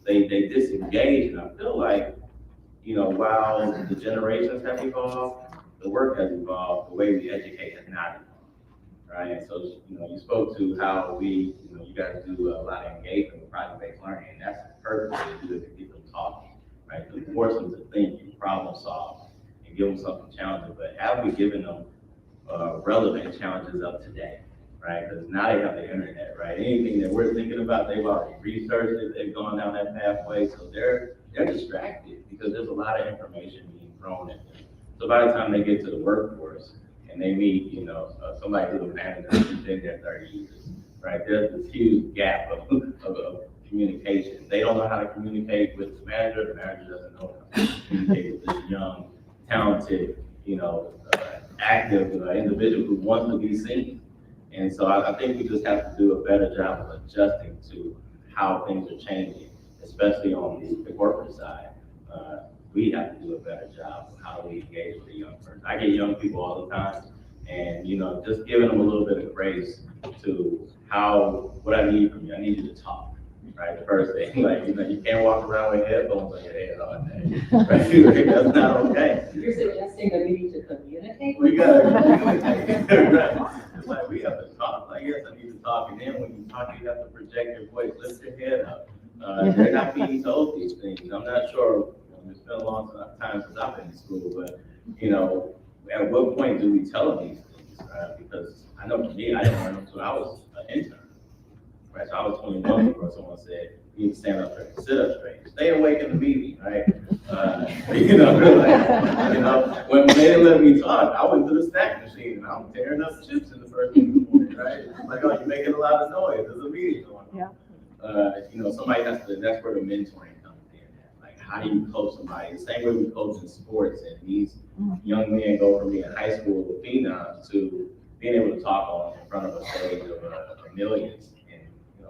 they disengage, and I feel like, while the generations have evolved, the work has evolved, the way we educate has not evolved, right? And so, you spoke to how you guys do a lot of engagement with project-based learning, and that's the perfect way to do it, to get them talking, right? To force them to think and problem solve and give them something challenging, but have we given them relevant challenges of today, right? Because now they have the internet, right? Anything that we're thinking about, they've already researched it, they've gone down that pathway, so they're distracted because there's a lot of information being thrown at them. So by the time they get to the workforce and they meet, somebody who's a manager who's been there 30 years, right? There's this huge gap of communication. They don't know how to communicate with the manager doesn't know how to communicate with this young, talented, active individual who wants to be seen. And so I think we just have to do a better job of adjusting to how things are changing, especially on the corporate side. We have to do a better job of how do we engage with the young person. I get young people all the time, and just giving them a little bit of grace to what I need from you. I need you to talk, right? The first thing, you can't walk around with headphones on your head all day, right? That's not okay. You're suggesting that we need to communicate with We gotta communicate, right? It's like we have to talk. Like, yes, I need to talk, and then when you talk, you have to project your voice, lift your head up. They're not being told these things. I'm not sure. It's been a long time since I've been in school, but at what point do we tell them these things? Because I know for me, I didn't learn until I was an intern, right? So I was 21 before someone said, "You need to stand up straight, sit up straight, stay awake in the meeting," right? When they didn't let me talk, I went to the snack machine and I'm tearing up chips in the first thing in the morning, right? Like, oh, you're making a lot of noise. There's a meeting going on. Yeah. Somebody has to. That's where the mentoring comes in. Like, how do you coach somebody? The same way we coach in sports, and these young men go from being high school phenoms to being able to talk in front of a stage of millions. And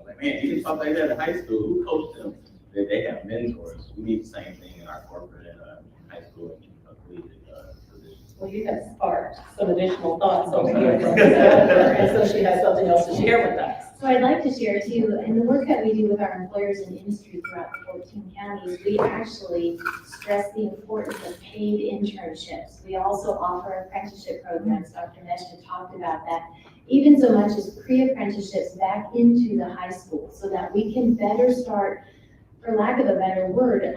like, man, you can talk like that in high school. Who coached them? They have mentors. We need the same thing in our corporate and high school and collegiate positions. Well, you have sparked some additional thoughts over here. And so she has something else to share with us. So I'd like to share too, in the work that we do with our employers in industry throughout the 14 counties, we actually stress the importance of paid internships. We also offer apprenticeship programs. Dr. Neshna talked about that. Even so much as pre-apprenticeships back into the high school so that we can better start, for lack of a better word,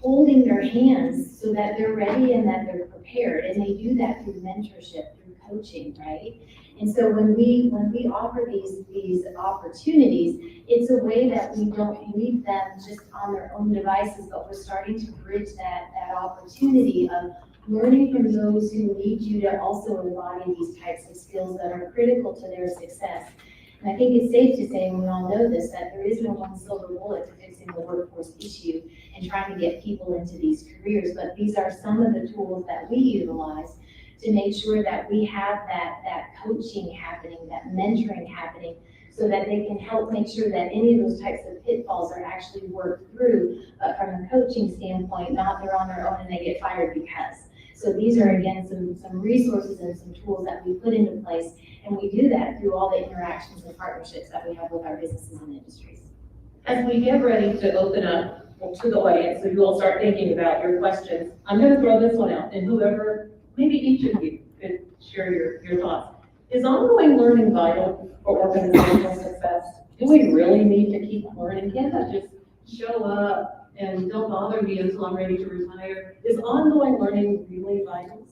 holding their hands so that they're ready and that they're prepared. And they do that through mentorship, through coaching, right? And so when we offer these opportunities, it's a way that we don't leave them just on their own devices, but we're starting to bridge that opportunity of learning from those who need you to also embody these types of skills that are critical to their success. And I think it's safe to say, and we all know this, that there is no one silver bullet to fixing the workforce issue and trying to get people into these careers, but these are some of the tools that we utilize to make sure that we have that coaching happening, that mentoring happening, so that they can help make sure that any of those types of pitfalls are actually worked through, but from a coaching standpoint, not they're on their own and they get fired because. So these are, again, some resources and some tools that we put into place, and we do that through all the interactions and partnerships that we have with our businesses and industries. As we get ready to open up to the audience, so you all start thinking about your questions, I'm going to throw this one out, and whoever, maybe each of you could share your thoughts. Is ongoing learning vital for organizational success? Do we really need to keep learning? Can't I just show up and don't bother me until I'm ready to retire? Is ongoing learning really vital?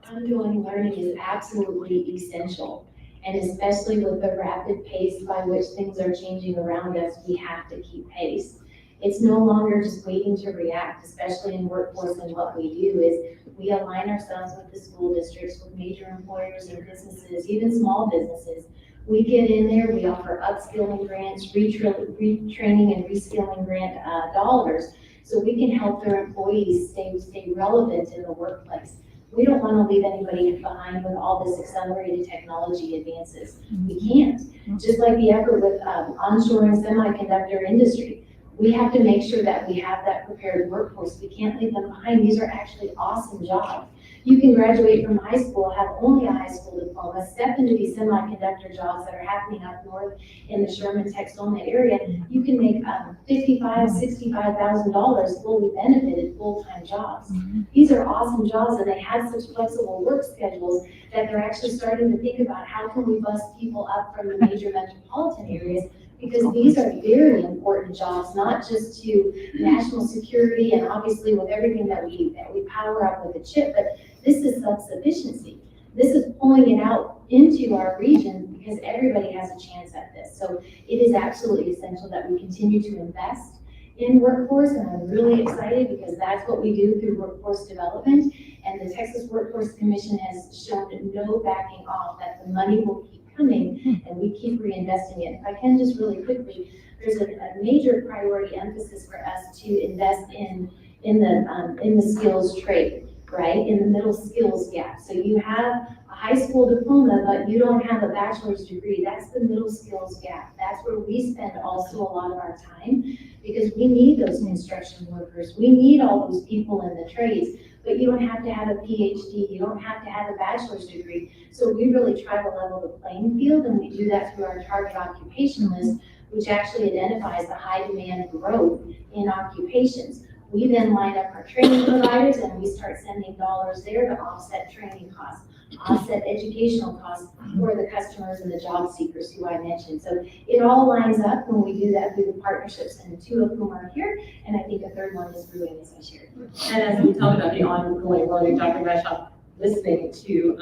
Ongoing learning is absolutely essential. And especially with the rapid pace by which things are changing around us, we have to keep pace. It's no longer just waiting to react, especially in workforce, and what we do is we align ourselves with the school districts, with major employers and businesses, even small businesses. We get in there, we offer upskilling grants, retraining and reskilling grant dollars, so we can help their employees stay relevant in the workplace. We don't want to leave anybody behind with all this accelerated technology advances. We can't. Just like the effort with onshoring semiconductor industry, we have to make sure that we have that prepared workforce. We can't leave them behind. These are actually awesome jobs. You can graduate from high school, have only a high school diploma, step into these semiconductor jobs that are happening up north in the Sherman, Texoma area. You can make $55,000, $65,000 fully benefited full-time jobs. These are awesome jobs, and they have such flexible work schedules that they're actually starting to think about how can we bus people up from the major metropolitan areas, because these are very important jobs, not just to national security and obviously with everything that we power up with the chip, but this is self-sufficiency. This is pulling it out into our region because everybody has a chance at this. So it is absolutely essential that we continue to invest in workforce, and I'm really excited because that's what we do through workforce development. And the Texas Workforce Commission has shown no backing off, that the money will keep coming and we keep reinvesting it. If I can just really quickly, there's a major priority emphasis for us to invest in the skills trade, right? In the middle skills gap. So you have a high school diploma, but you don't have a bachelor's degree. That's the middle skills gap. That's where we spend also a lot of our time, because we need those construction workers. We need all those people in the trades, but you don't have to have a PhD. You don't have to have a bachelor's degree. So we really try to level the playing field, and we do that through our target occupation list, which actually identifies the high demand growth in occupations. We then line up our training providers and we start sending dollars there to offset training costs, offset educational costs for the customers and the job seekers who I mentioned. So it all lines up when we do that through the partnerships, and two of whom are here, and I think a third one is brewing, as I shared. And as we talk about the ongoing learning, Dr. LaShon, listening to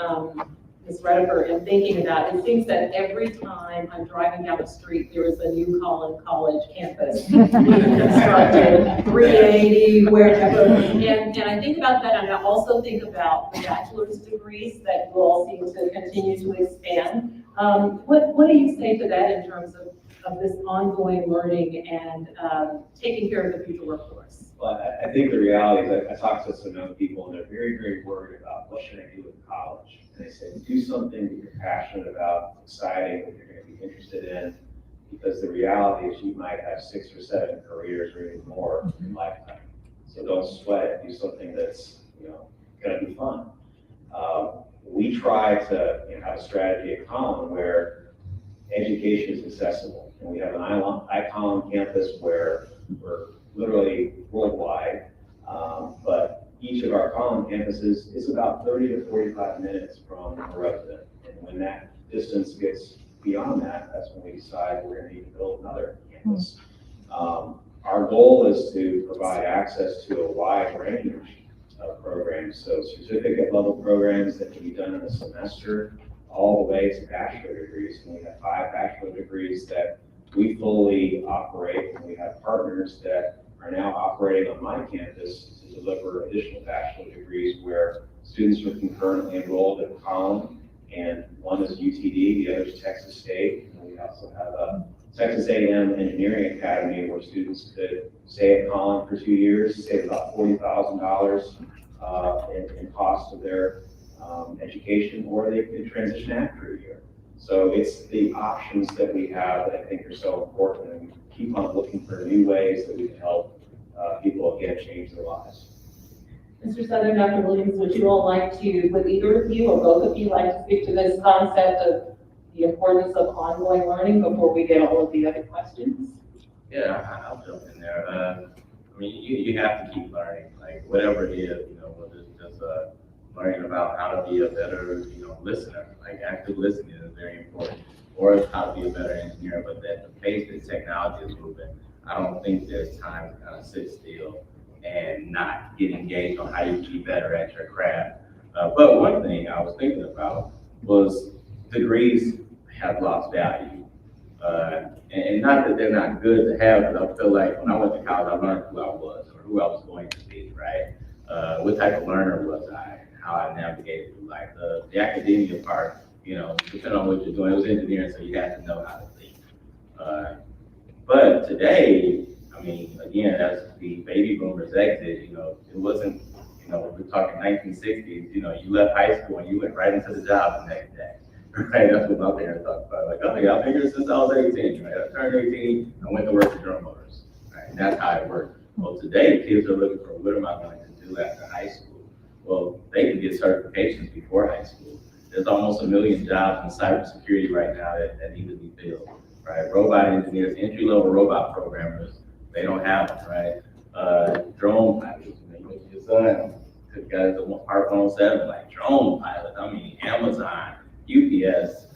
Ms. Redifer and thinking about it, seems that every time I'm driving down the street, there is a new Collin College campus constructed, 380, wherever. And I think about that, and I also think about the bachelor's degrees that will all seem to continue to expand. What do you say to that in terms of this ongoing learning and taking care of the future workforce? Well, I think the reality is I talk to some young people and they're very, very worried about what should I do with college? And they say, do something that you're passionate about, exciting, that you're going to be interested in, because the reality is you might have 6 or 7 careers or even more in your lifetime. So don't sweat it. Do something that's going to be fun. We try to have a strategy at Collin where education is accessible, and we have an iCollin campus where we're literally worldwide, but each of our Collin campuses is about 30 to 45 minutes from a resident. And when that distance gets beyond that, that's when we decide we're going to need to build another campus. Our goal is to provide access to a wide range of programs, so certificate level programs that can be done in a semester, all the way to bachelor degrees. And we have 5 bachelor degrees that we fully operate, and we have partners that are now operating on my campus to deliver additional bachelor degrees where students are concurrently enrolled at Collin, and one is UTD, the other is Texas State, and we also have a Texas A&M Engineering Academy where students could stay at Collin for 2 years, save about $40,000 in cost of their education, or they could transition after a year. So it's the options that we have that I think are so important, and we keep on looking for new ways that we can help people again change their lives. Mr. Southern, Dr. Williams, would you all like to, would either of you or both of you like to speak to this concept of the importance of ongoing learning before we get all of the other questions? Yeah, I'll jump in there. I mean, you have to keep learning, like whatever it is, whether it's just learning about how to be a better, listener, like active listening is very important, or how to be a better engineer. But that the pace that technology is moving, I don't think there's time to kind of sit still and not get engaged on how you can be better at your craft. But one thing I was thinking about was degrees have lost value. And not that they're not good to have, but I feel like when I went to college, I learned who I was or who I was going to be, right? What type of learner was I, and how I navigated through life. The academia part, depending on what you're doing, it was engineering, so you had to know how to think. But today, I mean, again, as the baby boomers exit, it wasn't, we're talking 1960s, you left high school and you went right into the job the next day. Right, that's what my parents talked about. Like, oh yeah, I figured since I was 18, right? I turned 18, I went to work for Drum Motors. Right, and that's how it worked. Well, today, kids are looking for what am I going to do after high school? Well, they can get certifications before high school. There's almost 1 million jobs in cybersecurity right now that need to be filled. Right, robot engineers, entry-level robot programmers, they don't have them. Right, drone pilots. Your son got the iPhone 7, like drone pilots. I mean, Amazon. UPS,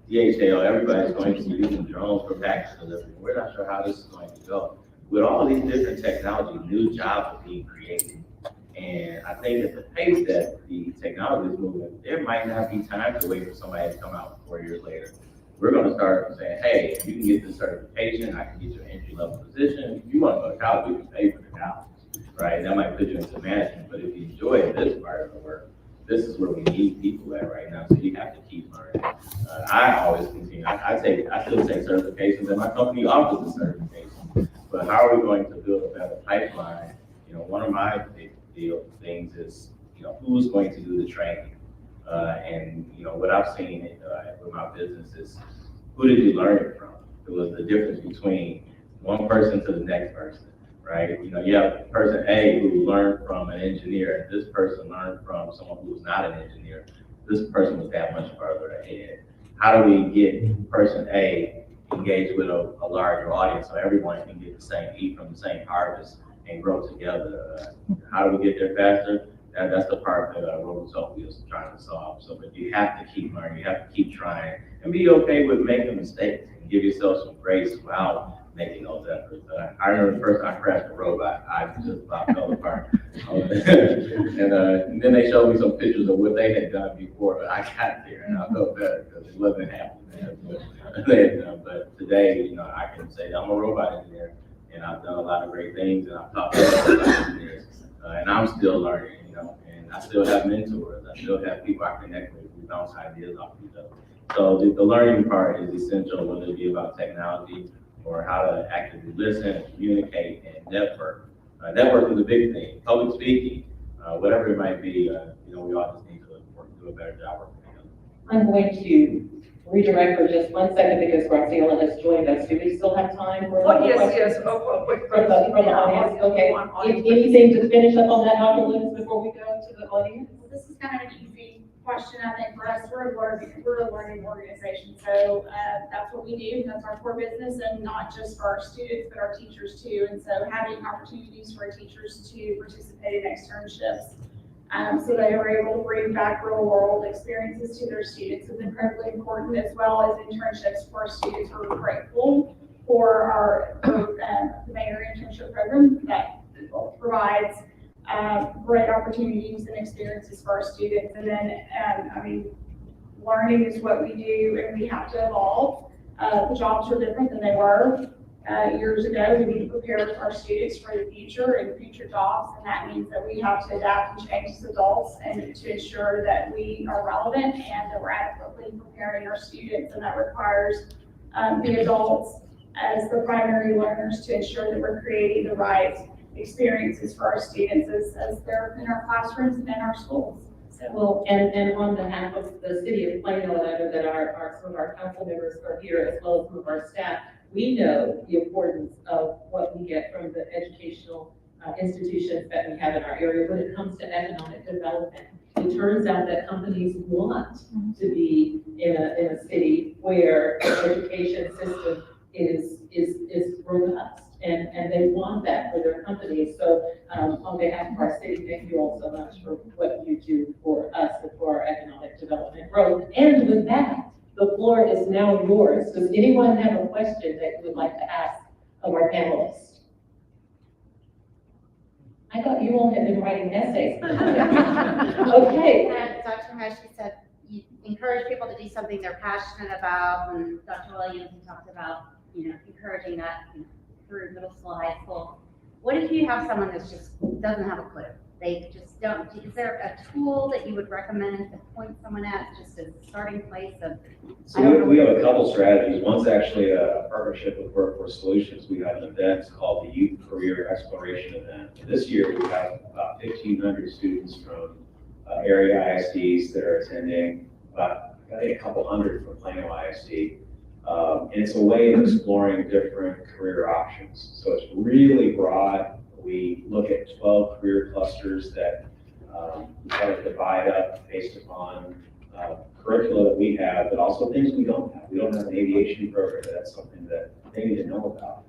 DHL, everybody's going to be using drones for package delivery. We're not sure how this is going to go. With all these different technologies, new jobs are being created. And I think at the pace that the technology is moving, there might not be time to wait for somebody to come out 4 years later. We're going to start saying, hey, if you can get this certification, I can get you an entry-level position. If you want to go to college, we can pay for the college, right? That might put you into management, but if you enjoy this part of the work, this is where we need people at right now, so you have to keep learning. I always continue. I still take certifications, and my company offers a certification. But how are we going to build a better pipeline? One of my big deal things is, who's going to do the training? And what I've seen with my business is, who did you learn it from? It was the difference between one person to the next person. Right? You have person A who learned from an engineer, and this person learned from someone who was not an engineer. This person was that much further ahead. How do we get person A engaged with a larger audience so everyone can get eat from the same harvest and grow together? How do we get there faster? That's the part that Roundtable is trying to solve. So, but you have to keep learning, you have to keep trying, and be okay with making mistakes, and give yourself some grace while making those efforts. I remember the first time I crashed a robot, I just about fell apart. And then they showed me some pictures of what they had done before, but I got there and I felt better because it wasn't happening as what they had done. But today, I can say I'm a robot engineer, and I've done a lot of great things, and I've taught robot engineers, and I'm still learning, and I still have mentors. I still have people I connect with who bounce ideas off each other. So the learning part is essential, whether it be about technology or how to actively listen and communicate and network. Network is a big thing. Public speaking, whatever it might be, we all just need to do a better job working together. I'm going to redirect for just 1 second because Graciela has joined us. Do we still have time for? Oh, yes, questions? yes, quick. From the audience, okay. Anything to finish up on that, Dr. Lewis, before we go to the audience? Well, this is kind of an easy question, I think, for us. We're a learning organization, so that's what we do. That's our core business, and not just for our students, but our teachers too. And so having opportunities for our teachers to participate in externships, so they are able to bring back real world experiences to their students is incredibly important, as well as internships for our students. We're grateful for our the Mayor internship program that provides great opportunities and experiences for our students. And then, learning is what we do, and we have to evolve. The jobs are different than they were years ago. We need to prepare our students for the future and future jobs, and that means that we have to adapt and change as adults and to ensure that we are relevant and that we're adequately preparing our students. And that requires the adults as the primary learners to ensure that we're creating the right experiences for our students as they're in our classrooms and in our schools. So, Well, and on behalf of the city of Plano, and I know that some of our council members are here, as well as some of our staff, we know the importance of what we get from the educational institutions that we have in our area when it comes to economic development. It turns out that companies want to be in a city where the education system is robust, and they want that for their companies. So on behalf of our city, thank you all so much for what you do for us and for our economic development growth. And with that, the floor is now yours. Does anyone have a question that you would like to ask of our panelists? I thought you all had been writing essays. Okay. Dr. Hush, you said you encourage people to be something they're passionate about. And Dr. Williams talked about, encouraging that through middle school, high school. What if you have someone that just doesn't have a clue? They just don't. Is there a tool that you would recommend to point someone at, just as a starting place of? So we have a couple strategies. One's actually a partnership with Workforce Solutions. We have an event called the Youth Career Exploration Event. And this year we have about 1,500 students from area ISDs that are attending, about a couple hundred from Plano ISD. And it's a way of exploring different career options. So it's really broad. We look at 12 career clusters that we kind of divide up based upon curricula that we have, but also things we don't have. We don't have an aviation program. That's something that they need to know about.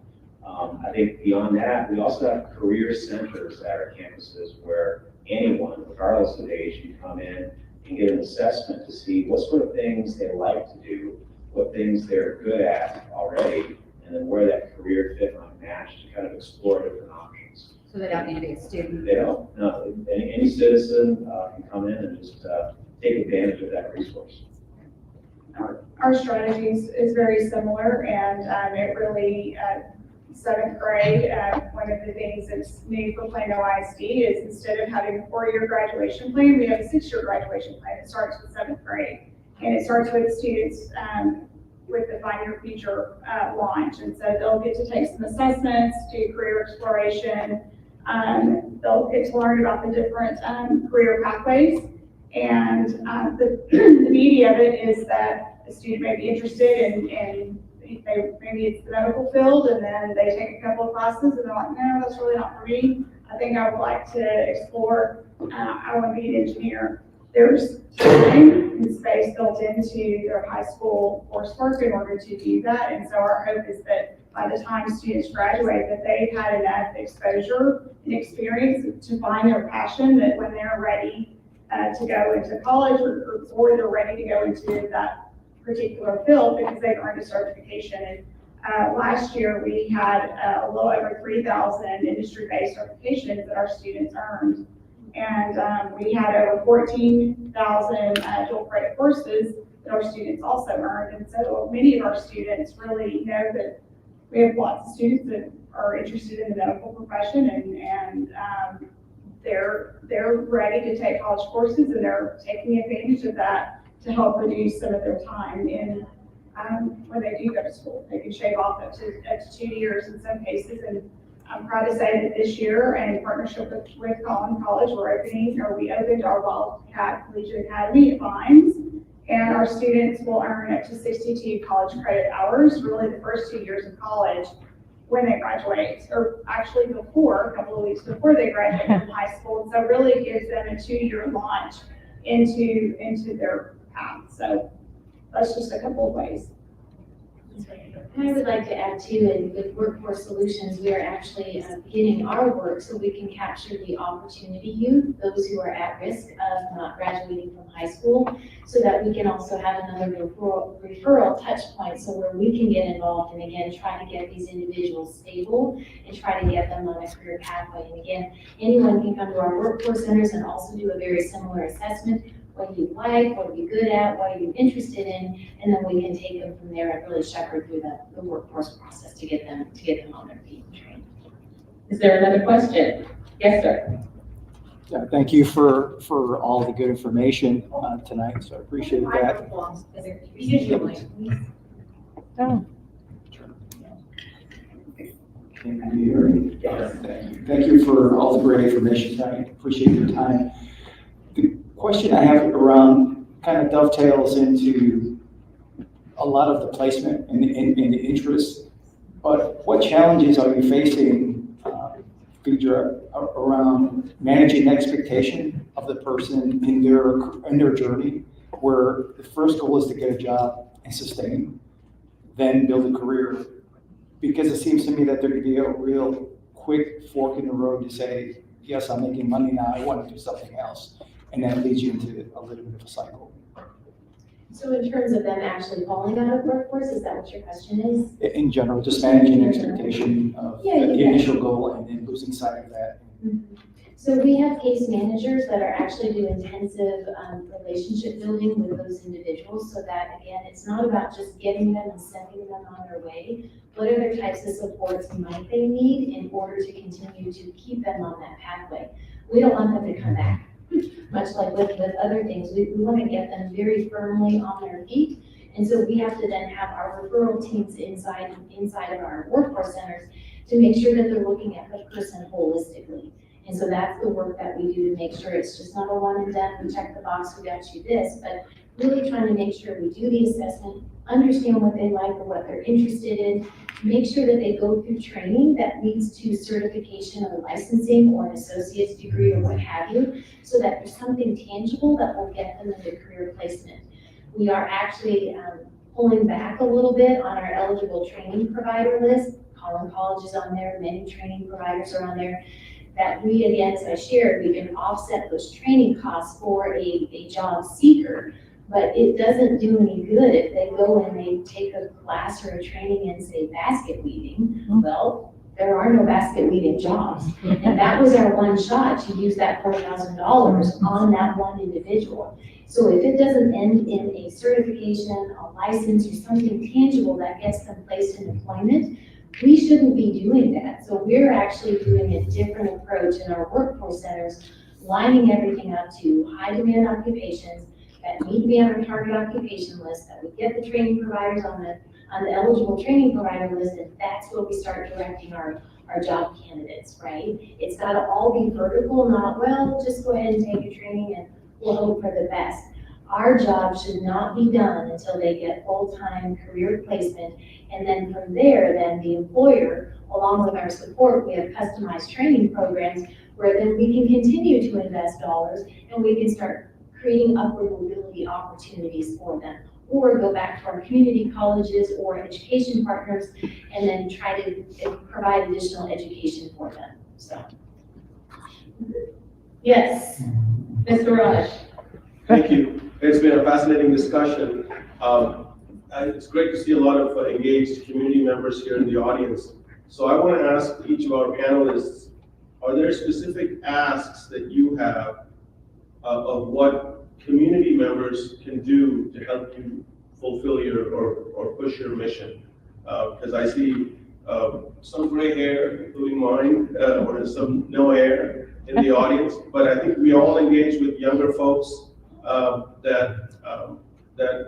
I think beyond that, we also have career centers at our campuses where anyone, regardless of age, can come in and get an assessment to see what sort of things they like to do, what things they're good at already, and then where that career fit might match to kind of explore different options. So they don't need to be a student? They don't. No, any citizen can come in and just take advantage of that resource. Our strategy is very similar, and it really, 7th grade, one of the things that's new for Plano ISD is instead of having a 4-year graduation plan, we have a 6-year graduation plan. It starts with 7th grade, and it starts with students with the Find Your Future launch. And so they'll get to take some assessments, do career exploration. They'll get to learn about the different career pathways. And the beauty of it is that a student may be interested in maybe it's the medical field, and then they take a couple of classes and they're like, no, that's really not for me. I think I would like to explore, I want to be an engineer. There's time and space built into their high school coursework in order to do that. And so our hope is that by the time students graduate, that they've had enough exposure and experience to find their passion, that when they're ready to go into college or they're ready to go into that particular field because they've earned a certification. And last year we had a little over 3,000 industry-based certifications that our students earned. And we had over 14,000 dual credit courses that our students also earned. And so many of our students really know that we have lots of students that are interested in the medical profession, and they're ready to take college courses, and they're taking advantage of that to help reduce some of their time in when they do go to school. They can shave off up to 2 years in some cases. And I'm proud to say that this year, in partnership with Collin College, we opened our Wildcat Collegiate Academy at Vines, and our students will earn up to 62 college credit hours, really the first 2 years of college when they graduate, or actually before, a couple of weeks before they graduate from high school. And so it really gives them a 2-year launch into their path. So that's just a couple of ways. And I would like to add too, and with Workforce Solutions, we are actually beginning our work so we can capture the opportunity youth, those who are at risk of not graduating from high school, so that we can also have another referral touch point, so where we can get involved and again, try to get these individuals stable and try to get them on a career pathway. And again, anyone can come to our workforce centers and also do a very similar assessment. What do you like, what are you good at, what are you interested in, and then we can take them from there and really shepherd through the workforce process to get them on their feet and trained. Is there another question? Yes, sir. Yeah, thank you for all the good information tonight, so I appreciate that. Thank you for all the great information tonight. Appreciate your time. The question I have around kind of dovetails into a lot of the placement and the interest, but what challenges are you facing, Phedra, around managing the expectation of the person in their journey, where the first goal is to get a job and sustain, then build a career? Because it seems to me that there could be a real quick fork in the road to say, yes, I'm making money now, I want to do something else. And that leads you into a little bit of a cycle. So in terms of them actually falling out of workforce, is that what your question is? In general, just managing expectation of the initial goal and then losing sight of that. Mm-hmm. So we have case managers that are actually do intensive relationship building with those individuals, so that, again, it's not about just getting them and sending them on their way. What other types of supports might they need in order to continue to keep them on that pathway? We don't want them to come back, much like with other things. We want to get them very firmly on their feet. And so we have to then have our referral teams inside of our workforce centers to make sure that they're looking at the person holistically. And so that's the work that we do to make sure it's just not a one and done, we check the box, we got you this, but really trying to make sure we do the assessment, understand what they like or what they're interested in, make sure that they go through training that leads to certification or licensing or an associate's degree or what have you, so that there's something tangible that will get them into career placement. We are actually pulling back a little bit on our eligible training provider list. Collin College is on there, many training providers are on there. That we, again, as I shared, we can offset those training costs for a job seeker, but it doesn't do any good if they go and they take a class or a training in, say, basket weaving. Well, there are no basket weaving jobs. And that was our one shot to use that $4,000 on that one individual. So if it doesn't end in a certification, a license, or something tangible that gets them placed in employment, we shouldn't be doing that. So we're actually doing a different approach in our workforce centers, lining everything up to high demand occupations that need to be on our target occupation list, that we get the training providers on the eligible training provider list, and that's where we start directing our job candidates, right? It's gotta all be vertical, not, well, just go ahead and take your training and we'll hope for the best. Our job should not be done until they get full-time career placement. And then from there, then the employer, along with our support, we have customized training programs where then we can continue to invest dollars and we can start creating upward mobility opportunities for them. Or go back to our community colleges or education partners and then try to provide additional education for them, so. Yes, Mr. Raj. Thank you. It's been a fascinating discussion. It's great to see a lot of engaged community members here in the audience. So I want to ask each of our panelists, are there specific asks that you have of what community members can do to help you fulfill your or push your mission? Because I see some gray hair, including mine, or some no hair in the audience, but I think we all engage with younger folks that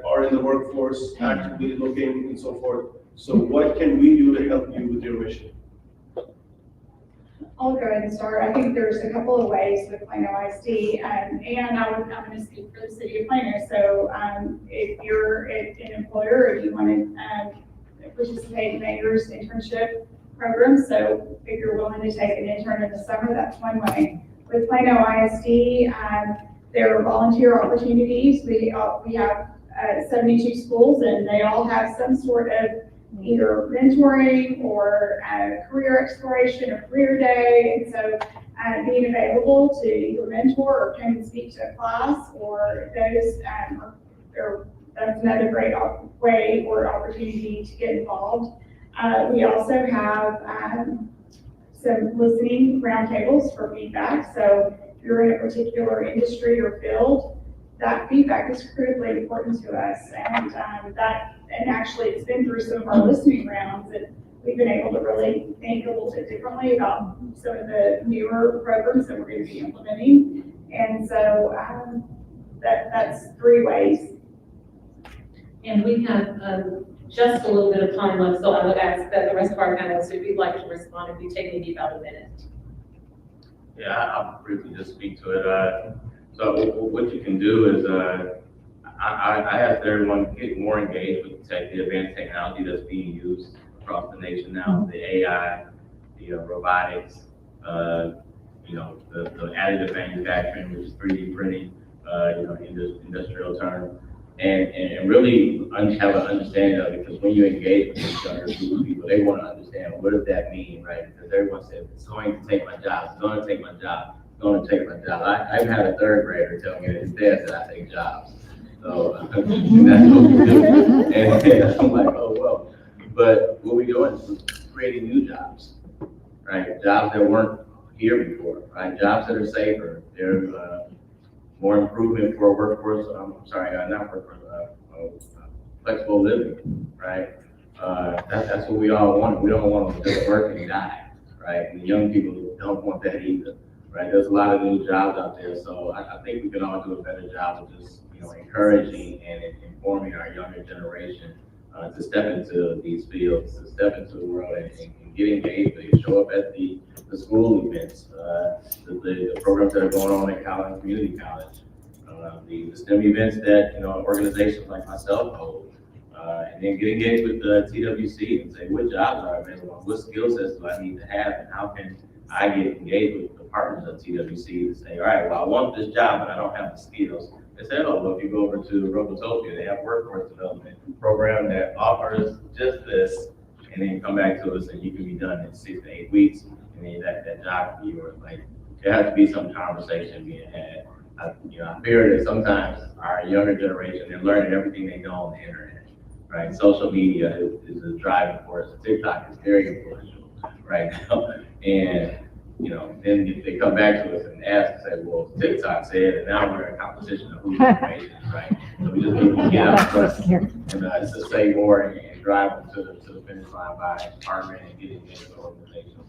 are in the workforce, actively looking and so forth. So what can we do to help you with your mission? I'll go ahead and start. I think there's a couple of ways with Plano ISD, and I'm going to speak for the city of Plano. So if you're an employer, if you want to participate in mayor's internship program, so if you're willing to take an intern in the summer, that's one way. With Plano ISD, there are volunteer opportunities. We have 72 schools, and they all have some sort of either mentoring or career exploration or career day. And so being available to either mentor or come and speak to a class, or those, that's another great way or opportunity to get involved. We also have some listening roundtables for feedback. So if you're in a particular industry or field, that feedback is critically important to us. And actually it's been through some of our listening rounds that we've been able to really think a little bit differently about some of the newer programs that we're going to be implementing. And so that's three ways. And we have just a little bit of time left, so I would ask that the rest of our panelists, if you'd like to respond, if you take maybe about a minute. Yeah, I'll briefly just speak to it. So what you can do is, I ask everyone get more engaged with the advanced technology that's being used across the nation now, the AI, the robotics, the additive manufacturing, which is 3D printing, industrial term, and really have an understanding of it, because when you engage with these younger people, they want to understand, what does that mean, right? Because everyone says, it's going to take my job, it's going to take my job, it's going to take my job. I've had a third grader tell me that his dad said I take jobs. So that's what we do. And I'm like, oh, well. But what we're doing is creating new jobs, right? Jobs that weren't here before, right? Jobs that are safer, there's more improvement for workforce, not workforce, flexible living, right? That's what we all want. We don't want to just work and die, right? And the young people don't want that either, right? There's a lot of new jobs out there, so I think we can all do a better job of just, encouraging and informing our younger generation to step into these fields, to step into the world and get engaged, to show up at the school events, the programs that are going on at college, community college, the STEM events that, organizations like myself hold. And then get engaged with the TWC and say, what jobs are available? What skill sets do I need to have? And how can I get engaged with the partners of TWC to say, all right, well, I want this job, but I don't have the skills. They say, oh, well, if you go over to Roundtable, they have workforce development program that offers just this, and then come back to us and you can be done in 6 to 8 weeks, and then that job can be yours. Like, there has to be some conversation being had. I fear that sometimes our younger generation, they're learning everything they know on the internet, right? Social media is a driving force. TikTok is very influential right now. And, then if they come back to us and ask, say, well, TikTok said, and now we're in competition of whose information is right. So we just need to get out front and just say more and drive them to the finish line by partnering and getting into organizations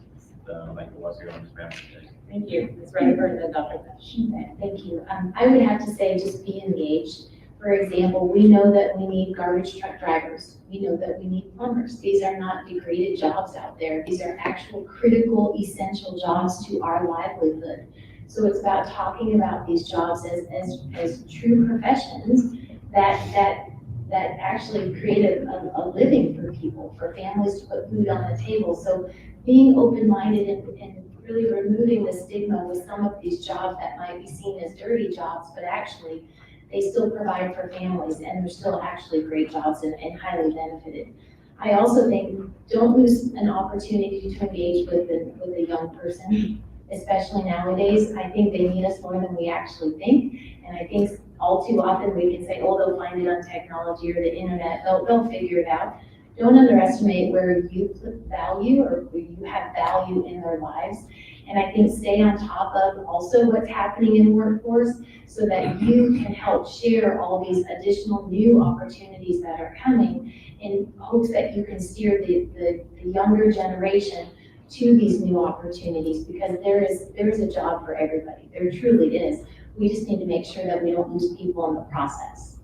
like the ones here on this panel today. Thank you. Ms. Redifer and then Dr. Fesh. Thank you. I would have to say, just be engaged. For example, we know that we need garbage truck drivers. We know that we need plumbers. These are not degraded jobs out there. These are actual critical, essential jobs to our livelihood. So it's about talking about these jobs as true professions that actually create a living for people, for families to put food on the table. So being open-minded and really removing the stigma with some of these jobs that might be seen as dirty jobs, but actually they still provide for families, and they're still actually great jobs and highly benefited. I also think don't lose an opportunity to engage with a young person, especially nowadays. I think they need us more than we actually think, and I think all too often we can say, oh, they'll find it on technology or the internet, they'll figure it out. Don't underestimate where you put value or where you have value in their lives. And I think stay on top of also what's happening in the workforce so that you can help share all these additional new opportunities that are coming in hopes that you can steer the younger generation to these new opportunities, because there is a job for everybody. There truly is. We just need to make sure that we don't lose people in the process.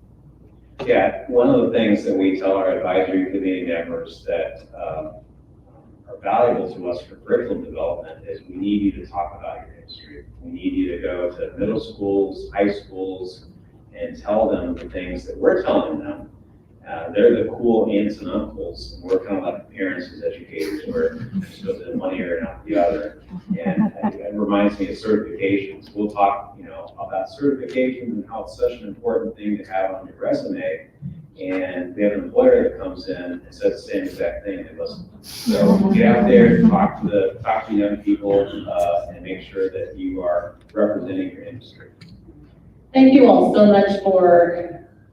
Yeah, one of the things that we tell our advisory committee members that are valuable to us for curriculum development is we need you to talk about your history. We need you to go to middle schools, high schools, and tell them the things that we're telling them. They're the cool aunts and uncles, and we're kind of like the parents as educators, where just goes in one ear and out the other. And it reminds me of certifications. We'll talk, about certifications and how it's such an important thing to have on your resume. And we have an employer that comes in and says the same exact thing. They listen. So get out there, talk to young people, and make sure that you are representing your industry. Thank you all so much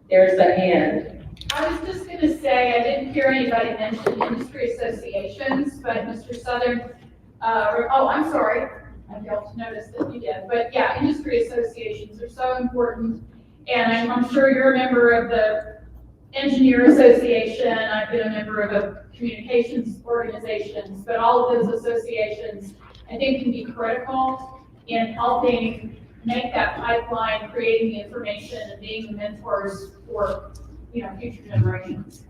there's a hand. I was just going to say, I didn't hear anybody mention industry associations, but Mr. Southern, I'm sorry, I failed to notice that you did, but yeah, industry associations are so important. And I'm sure you're a member of the Engineer Association. I've been a member of a communications organizations, but all of those associations, I think, can be critical in helping make that pipeline, creating the information and being the mentors for future generations.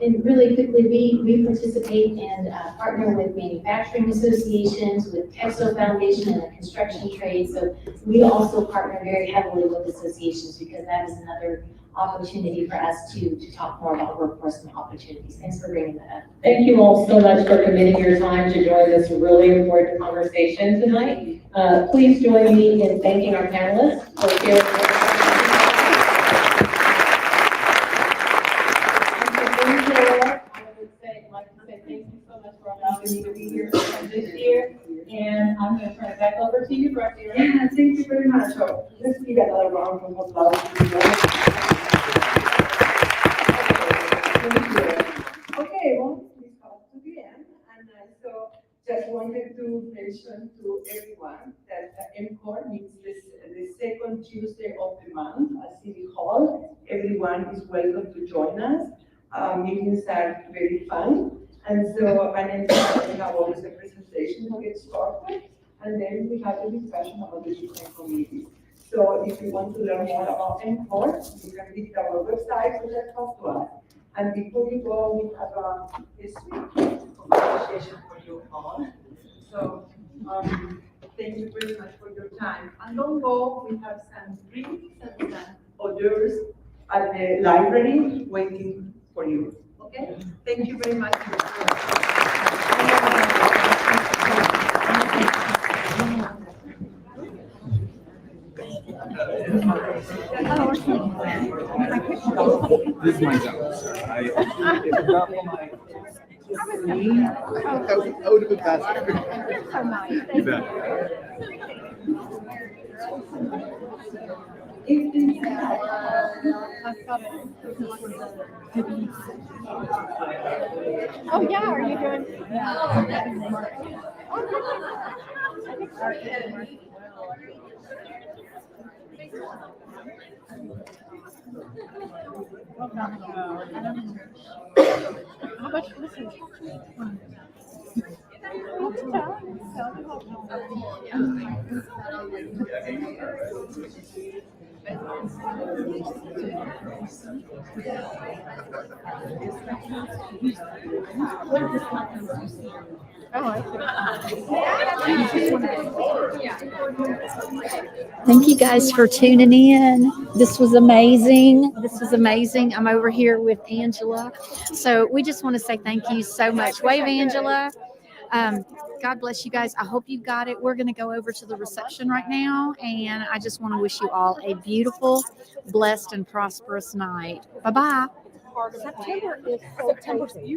And really quickly, we participate and partner with manufacturing associations, with Textile Foundation and the construction trade. So we also partner very heavily with associations because that is another opportunity for us to talk more about workforce and opportunities. Thanks for bringing that up. Thank you all so much for committing your time to join this really important conversation tonight. Please join me in thanking our panelists for sharing. Allowing me to be here this year, and I'm going to turn it back over to you, Director. Yeah, thank you very much. So let's give another round of applause. Okay, well, we come to the end, and so just wanted to mention to everyone that MCOR means the second Tuesday of the month at City Hall. Everyone is welcome to join us. Meetings are very fun. And so, and then we have always a presentation to get started. And then we have a discussion about the different committees. So if you want to learn more about MCOR, you can visit our website or just talk to us. And before you go, we have a sweet appreciation for you all. So, thank you very much for your time. And don't go, we have some drinks and some hors d'oeuvres at the library waiting for you. Okay? Thank you very much. This is my job. I would have been faster. You bet. Oh, yeah, are you doing? How much this is? Thank you guys for tuning in. This was amazing. This was amazing. I'm over here with Angela. So we just want to say thank you so much. Wave, Angela. God bless you guys. I hope you got it. We're going to go over to the reception right now. And I just want to wish you all a beautiful, blessed, and prosperous night. Bye-bye. September is so crazy.